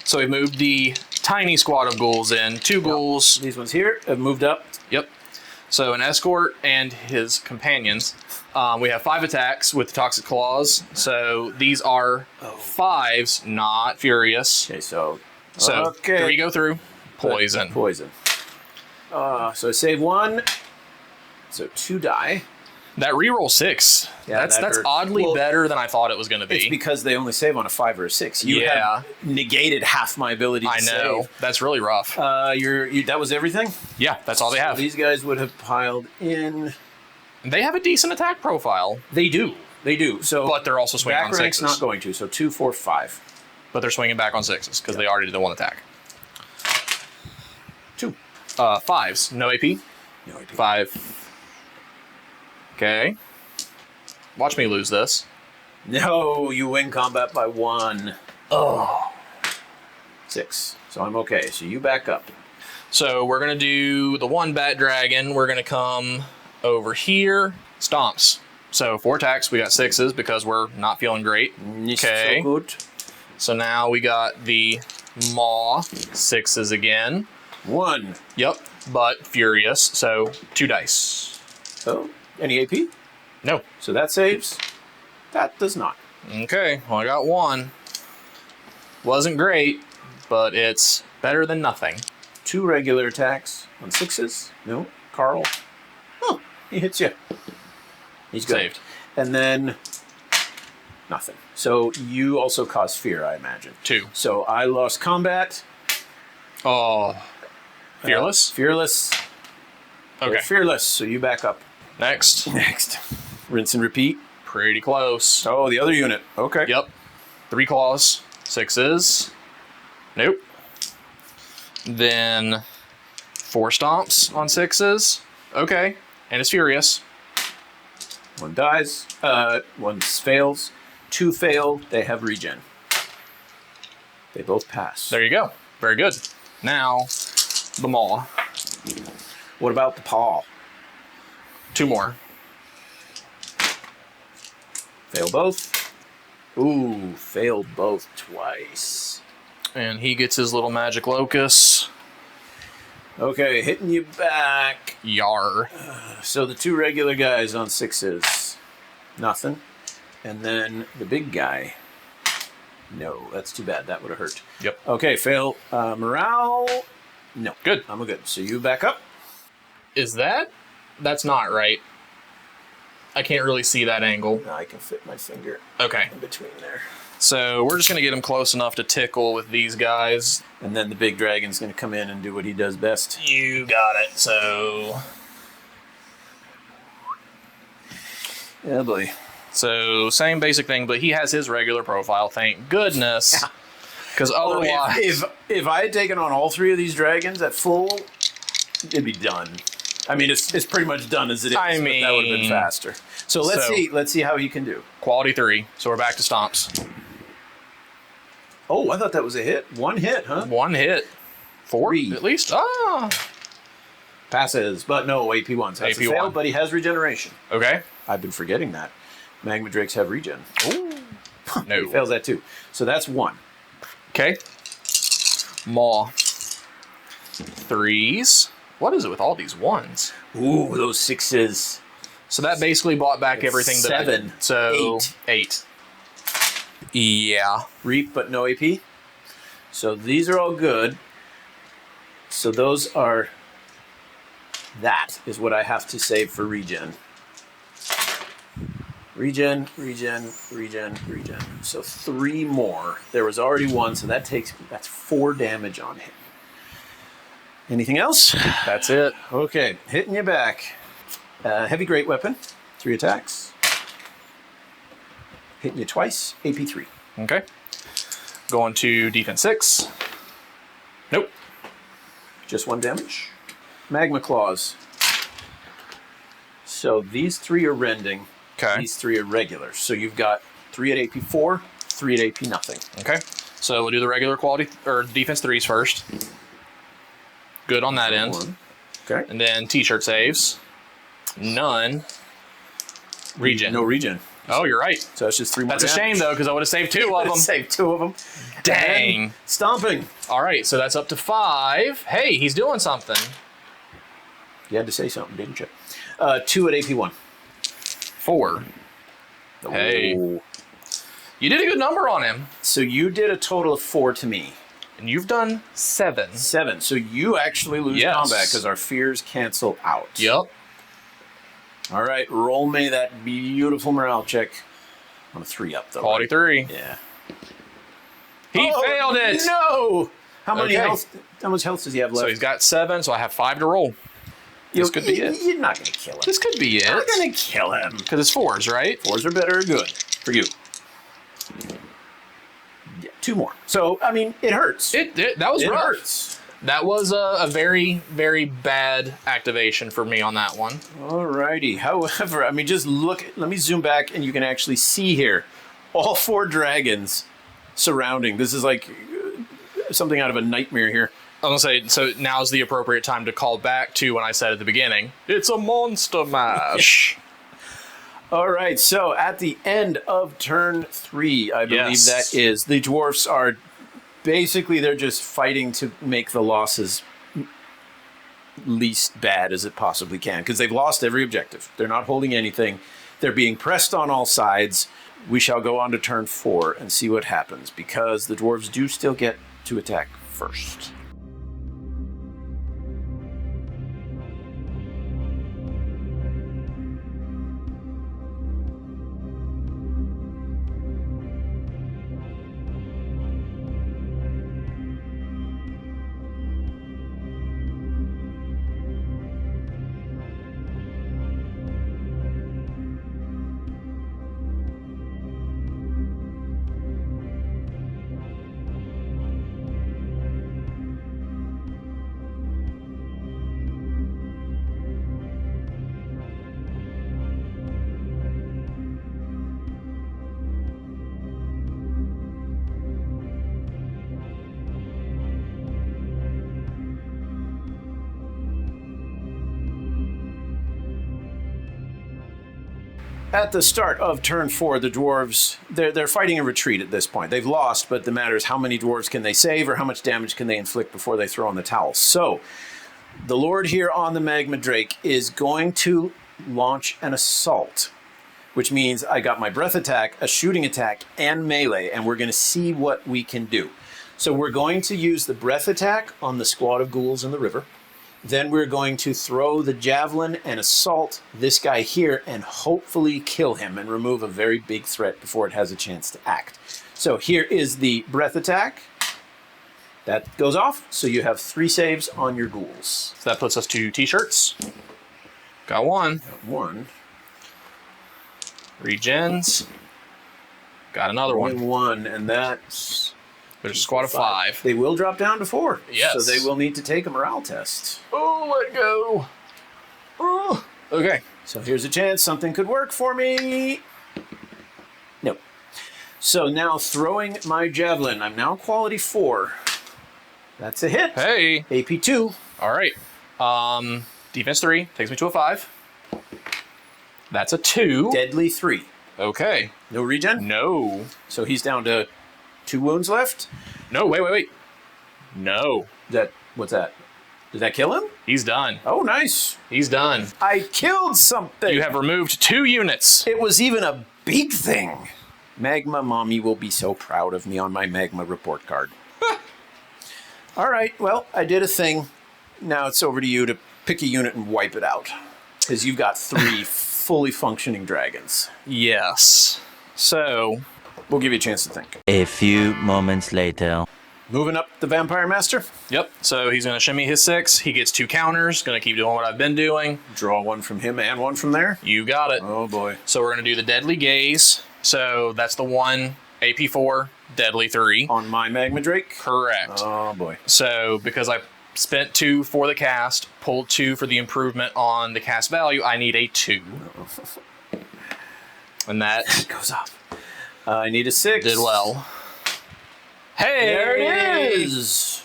So we moved the tiny squad of ghouls in. 2 ghouls. These ones here have moved up. Yep. So an escort and his companions. We have 5 attacks with the Toxic Claws. So these are 5s, not furious. Okay, so So okay. 3 go through. Poison. Poison. So I save 1. So 2 die. That reroll 6. Yeah, that's hurts. oddly better than I thought it was going to be. It's because they only save on a 5 or a 6. You have negated half my ability to save. I know. That's really rough. That was everything? Yeah, that's all they have. These guys would have piled in. They have a decent attack profile. They do. So, but they're also swinging on back rank's 6s. not going to. So 2, 4, 5. But they're swinging back on 6s because they already did 1 attack. 2. 5s. No AP? No AP. 5. Okay. Watch me lose this. No, you win combat by 1. Oh. 6. So I'm okay. So you back up. So we're going to do the 1 bat dragon. We're going to come over here. Stomps. So 4 attacks. We got 6s because we're not feeling great. Okay. So good. So now we got the maw. 6s again. 1. Yep. But furious. So 2 dice. Oh, any AP? No. So that saves. That does not. Okay. Well, I got 1. Wasn't great, but it's better than nothing. 2 regular attacks on 6s. No. Carl. Oh, he hits you. He's good. Saved. And then nothing. So you also cause fear, I imagine. 2. So I lost combat. Oh. Fearless? Fearless. Okay. Fearless. So you back up. Next. Next. Rinse and repeat. Pretty close. Oh, the other unit. Okay. Yep. 3 claws. 6s. Nope. Then 4 stomps on 6s. Okay. And it's furious. 1 dies. 1 fails. 2 fail. They have regen. They both pass. There you go. Very good. Now, the maw. What about the paw? 2 more. Fail both. Ooh, failed both twice. And he gets his little magic locus. Okay, hitting you back. Yar. So the 2 regular guys on 6s. Nothing. And then the big guy. No, that's too bad. That would have hurt. Yep. Okay, fail. Morale. No. Good. I'm good. So you back up. Is that? That's not right. I can't really see that angle. Now I can fit my finger Okay. in between there. So we're just going to get him close enough to tickle with these guys. And then the big dragon's going to come in and do what he does best. You got it. So... Oh boy. So, same basic thing, but he has his regular profile, thank goodness. Because otherwise... If I had taken on all 3 of these dragons at full, it'd be done. I mean, it's pretty much done as it is, I mean, but that would have been faster. So let's see how you can do. Quality 3, so we're back to stomps. Oh, I thought that was a hit. 1 hit, huh? 1 hit. 4 3. at least? Ah! Passes, but no AP1s. That's a AP1. fail, but he has regeneration. Okay. I've been forgetting that. Magma Drakes have regen. Ooh. He No. fails that too. So that's 1. Okay. Maw. 3s. What is it with all these 1s? Ooh, those 6s. So that basically bought back everything that 7. So 8. Yeah. Reap, but no AP. So these are all good. So those are... That is what I have to save for regen. Regen. So 3 more. There was already 1, so that's 4 damage on him. Anything else? That's it. Okay, hitting you back. Heavy great weapon, 3 attacks. Hitting you twice, AP 3. Okay. Going to defense 6. Nope. Just 1 damage. Magma claws. So these 3 are rending. Okay. These 3 are regular. So you've got 3 at AP 4, 3 at AP nothing. Okay. So we'll do the regular quality or defense 3s first. Good on that end. 1. Okay. And then t-shirt saves. None. Regen. No regen. Oh, you're right. So that's just 3 more That's a damage. shame though, because I would have saved 2 of them. Save 2 of them. Dang. And stomping. All right, so that's up to 5. Hey, he's doing something. You had to say something, didn't you? 2 at AP 1. 4. Hey. Oh. You did a good number on him. So you did a total of 4 to me. And you've done 7. 7. So you actually lose Yes. combat because our fears cancel out. Yep. All right, roll me that beautiful morale check. On a 3 up, though. Quality 3. Yeah. He failed it! No! How much Okay. health does he have left? So he's got 7, so I have 5 to roll. This could be it. You're not going to kill him. This could be it. You're going to kill him. Because it's 4s, right? 4s are better or good for you. Yeah, 2 more. So, I mean, it hurts. That was It rough. hurts. That was a very, very bad activation for me on that one. Alrighty. However, I mean, just look. Let me zoom back, and you can actually see here all 4 dragons surrounding. This is like something out of a nightmare here. I'm going to say, so now's the appropriate time to call back to when I said at the beginning, it's a monster mash. All right. So at the end of turn 3, I believe Yes. that is, the dwarfs are basically, they're just fighting to make the losses least bad as it possibly can, because they've lost every objective. They're not holding anything. They're being pressed on all sides. We shall go on to turn 4 and see what happens, because the dwarves do still get to attack first. At the start of turn 4, the dwarves, they're fighting a retreat at this point. They've lost, but the matter is how many dwarves can they save or how much damage can they inflict before they throw in the towel. So, the Lord here on the Magma Drake is going to launch an assault, which means I got my breath attack, a shooting attack, and melee, and we're going to see what we can do. So we're going to use the breath attack on the squad of ghouls in the river. Then we're going to throw the javelin and assault this guy here and hopefully kill him and remove a very big threat before it has a chance to act. So here is the breath attack. That goes off, so you have 3 saves on your ghouls. So that puts us to t-shirts. Got 1. 1. Regens. Got another Only one. 1, and that's... There's a squad of 5. They will drop down to 4. Yes. So they will need to take a morale test. Oh, let go. Oh. Okay. So here's a chance something could work for me. Nope. So now throwing my javelin. I'm now quality 4. That's a hit. Hey. AP 2. All right. Defense 3 takes me to a 5. That's a 2. Deadly 3. Okay. No regen? No. So he's down to 2 wounds left. No, wait. No. What's that? Did that kill him? He's done. Oh, nice. He's done. I killed something. You have removed 2 units. It was even a big thing. Magma Mommy will be so proud of me on my Magma report card. All right, well, I did a thing. Now it's over to you to pick a unit and wipe it out. Because you've got 3 fully functioning dragons. Yes. So, We'll give you a chance to think. A few moments later. Moving up the Vampire Master. yep. So he's going to shimmy his 6. He gets 2 counters. Going to keep doing what I've been doing. Draw 1 from him and 1 from there. You got it. Oh, boy. So we're going to do the Deadly Gaze. So that's the 1, AP 4, Deadly 3. On my Magma Drake. Correct. Oh, boy. So because I spent 2 for the cast, pulled 2 for the improvement on the cast value, I need a 2. And that Goes off. I need a 6. did well. Hey! There it is.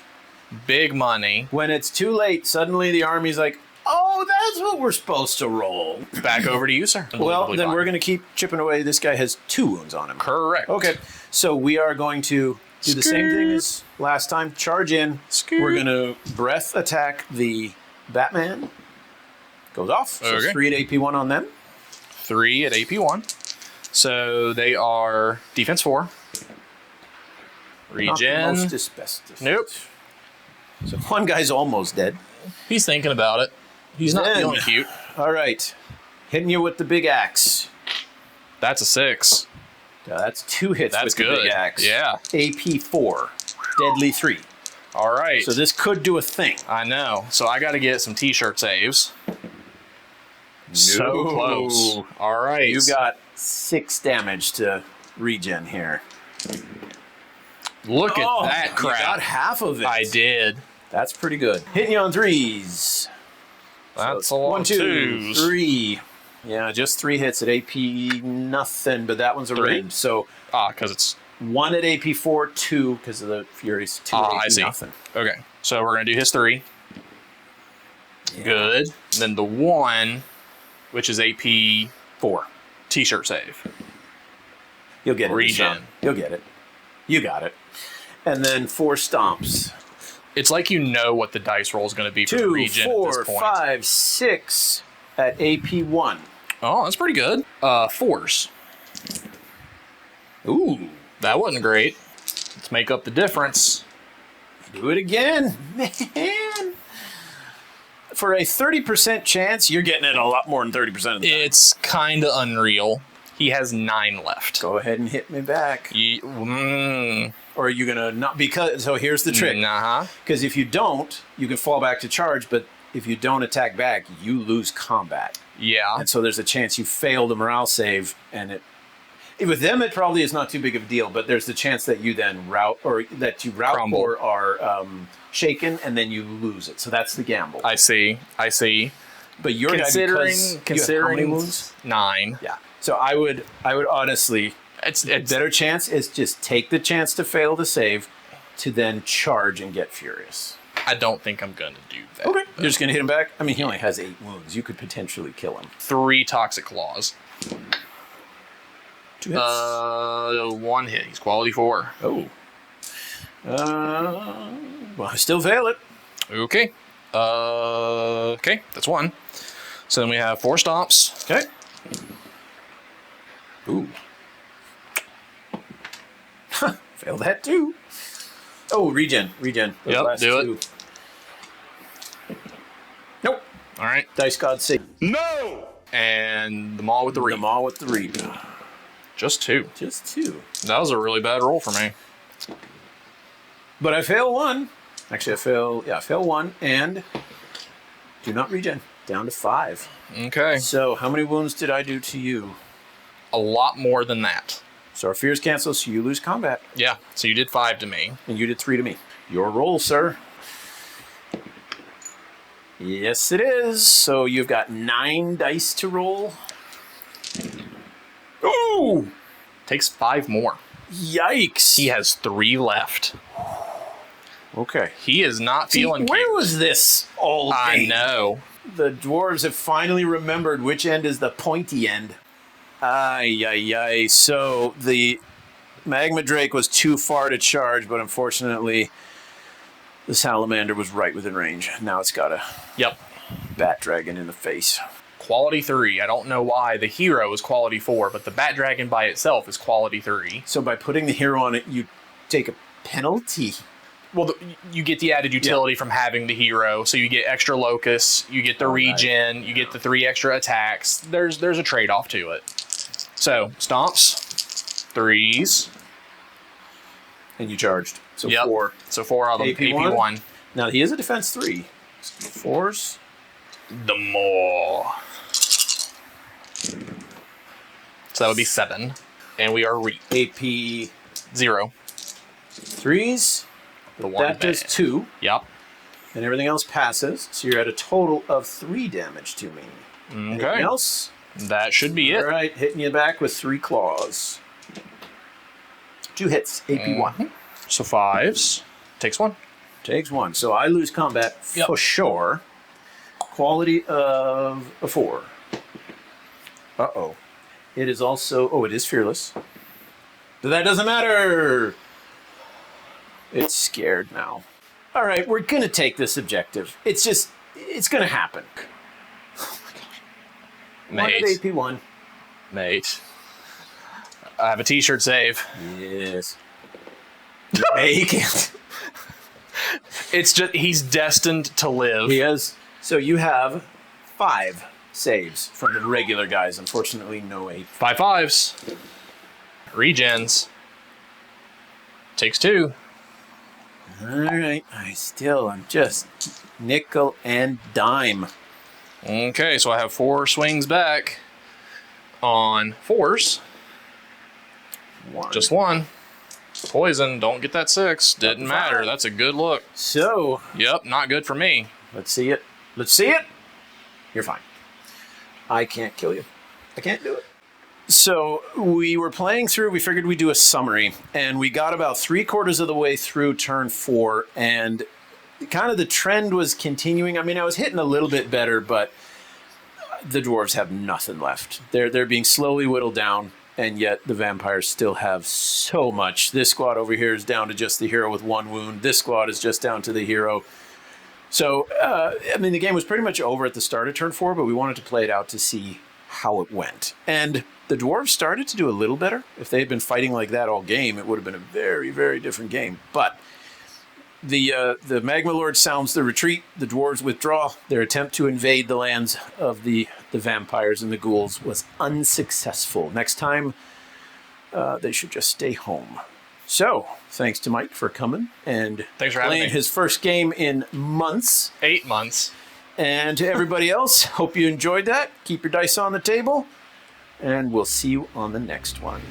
Big money. When it's too late, suddenly the army's like, oh, that's what we're supposed to roll. Back over to you, sir. Well, then we're going to keep chipping away. This guy has 2 wounds on him. Correct. Okay, so we are going to do the same thing as last time. Charge in. Skirt. We're going to breath attack the Batman. Goes off. So Okay. 3 at AP 1 on them. 3 at AP 1. So they are defense 4. Regen. Most asbestos. Nope. So one guy's almost dead. He's thinking about it. He's not Then- feeling cute. All right. Hitting you with the big axe. That's a 6. That's 2 hits That's with the good. big axe. Yeah. AP 4. Deadly 3. All right. So this could do a thing. I know. So I got to get some t-shirt saves. So close. All right. You got 6 damage to regen here. Look at that You crap. got half of it. I did. That's pretty good. Hitting you on 3s. That's So a lot 1, of 2, 2s. 3. Yeah, just 3 hits at AP nothing, but that one's a 3? range. So Because it's... 1 at AP 4, 2 because of the Furies, 2 at AP I see. nothing. Okay. So we're going to do his 3. Yeah. Good. Then the 1, which is AP 4. t-shirt save. You'll get it. Regen. Sean. You'll get it. You got it. And then 4 stomps. It's like you know what the dice roll is going to be for the 2, regen at 4, this point. 5, 6 at AP 1. Oh, that's pretty good. 4s. Ooh. That wasn't great. Let's make up the difference. Do it again. Man. For a 30% chance, you're getting it a lot more than 30% of the time. It's kind of unreal. He has 9 left. Go ahead and hit me back. Or are you going to not? Because, so here's the trick. Uh-huh. Because if you don't, you can fall back to charge, but if you don't attack back, you lose combat. Yeah. And so there's a chance you fail the morale save, and with them it probably is not too big of a deal, but there's the chance that you then rout Crumble. or are shaken, and then you lose it. So that's the gamble. I see. But your Considering guy, because you have how many wounds? 9. Yeah. So I would honestly, It's better chance is just take the chance to fail to save, to then charge and get furious. I don't think I'm going to do that. Okay. You're just gonna hit him back. I mean, he only has 8 wounds. You could potentially kill him. 3 toxic claws. 2 hits. 1 hit. He's quality 4. Oh. Well, I still fail it. Okay. Okay, that's 1. So then we have 4 stomps. Okay. Ooh. Fail that too. Oh, regen. Those Yep, last do it. 2. Nope. All right. Dice God save. No! And the maul with the reap. Them all with the reap. Just 2. Just 2. That was a really bad roll for me. But I fail 1. Actually, I fail 1 and do not regen. Down to 5. Okay. So, how many wounds did I do to you? A lot more than that. So our fears cancel, so you lose combat. Yeah. So you did 5 to me. And you did 3 to me. Your roll, sir. Yes, it is. So you've got 9 dice to roll. Ooh! Takes 5 more. Yikes! He has 3 left. Okay. He is not See, feeling where cute. was this all day? I know. The dwarves have finally remembered which end is the pointy end. Ay. So the magma drake was too far to charge, but unfortunately the salamander was right within range. Now it's got a Yep. bat dragon in the face. Quality 3. I don't know why. The hero is quality 4, but the bat dragon by itself is quality 3. So by putting the hero on it, you take a penalty. Well, you get the added utility from having the hero, so you get extra locus, you get the regen, you get the 3 extra attacks. There's a trade-off to it. So, stomps, 3s. And you charged. So Yep. 4. So 4 of them. AP1. AP1. Now he is a defense 3. 4s. The more. So that would be 7. And we are AP 0. 3s. The one That does bad. 2. Yep. And everything else passes. So you're at a total of 3 damage to me. Anything Okay. else? That should be All it. right, hitting you back with 3 claws. 2 hits, AP1. So 5s. Takes 1. Takes 1. So I lose combat Yep. for sure. Quality of a 4. Uh-oh. It is also... Oh, it is fearless. But that doesn't matter. It's scared now. All right, we're going to take this objective. It's going to happen. Oh my god. 1 at Mate. AP1. Mate. I have a t-shirt save. Yes. He can't. It's just he's destined to live. He has. So you have 5 saves from the regular guys. Unfortunately, no 8. 5 5s. Regens. Takes 2. All right. I'm just nickel and dime. Okay, so I have 4 swings back on 4s. 1. Just 1. Poison. Don't get that 6. Didn't matter. That's a good look. So Yep, not good for me. let's see it. Let's see it. You're fine. I can't kill you. I can't do it. So we were playing through, we figured we'd do a summary, and we got about 3/4 of the way through turn 4, and kind of the trend was continuing. I mean, I was hitting a little bit better, but the dwarves have nothing left. They're being slowly whittled down, and yet the vampires still have so much. This squad over here is down to just the hero with 1 wound. This squad is just down to the hero. So, I mean, the game was pretty much over at the start of turn 4, but we wanted to play it out to see how it went. And the dwarves started to do a little better. If they had been fighting like that all game, it would have been a very, very different game. But the Magma Lord sounds the retreat. The dwarves withdraw. Their attempt to invade the lands of the vampires and the ghouls was unsuccessful. Next time, they should just stay home. So, thanks to Mike for coming and Thanks for having playing me. his first game in months. 8 months. And to everybody else, hope you enjoyed that. Keep your dice on the table, and we'll see you on the next one.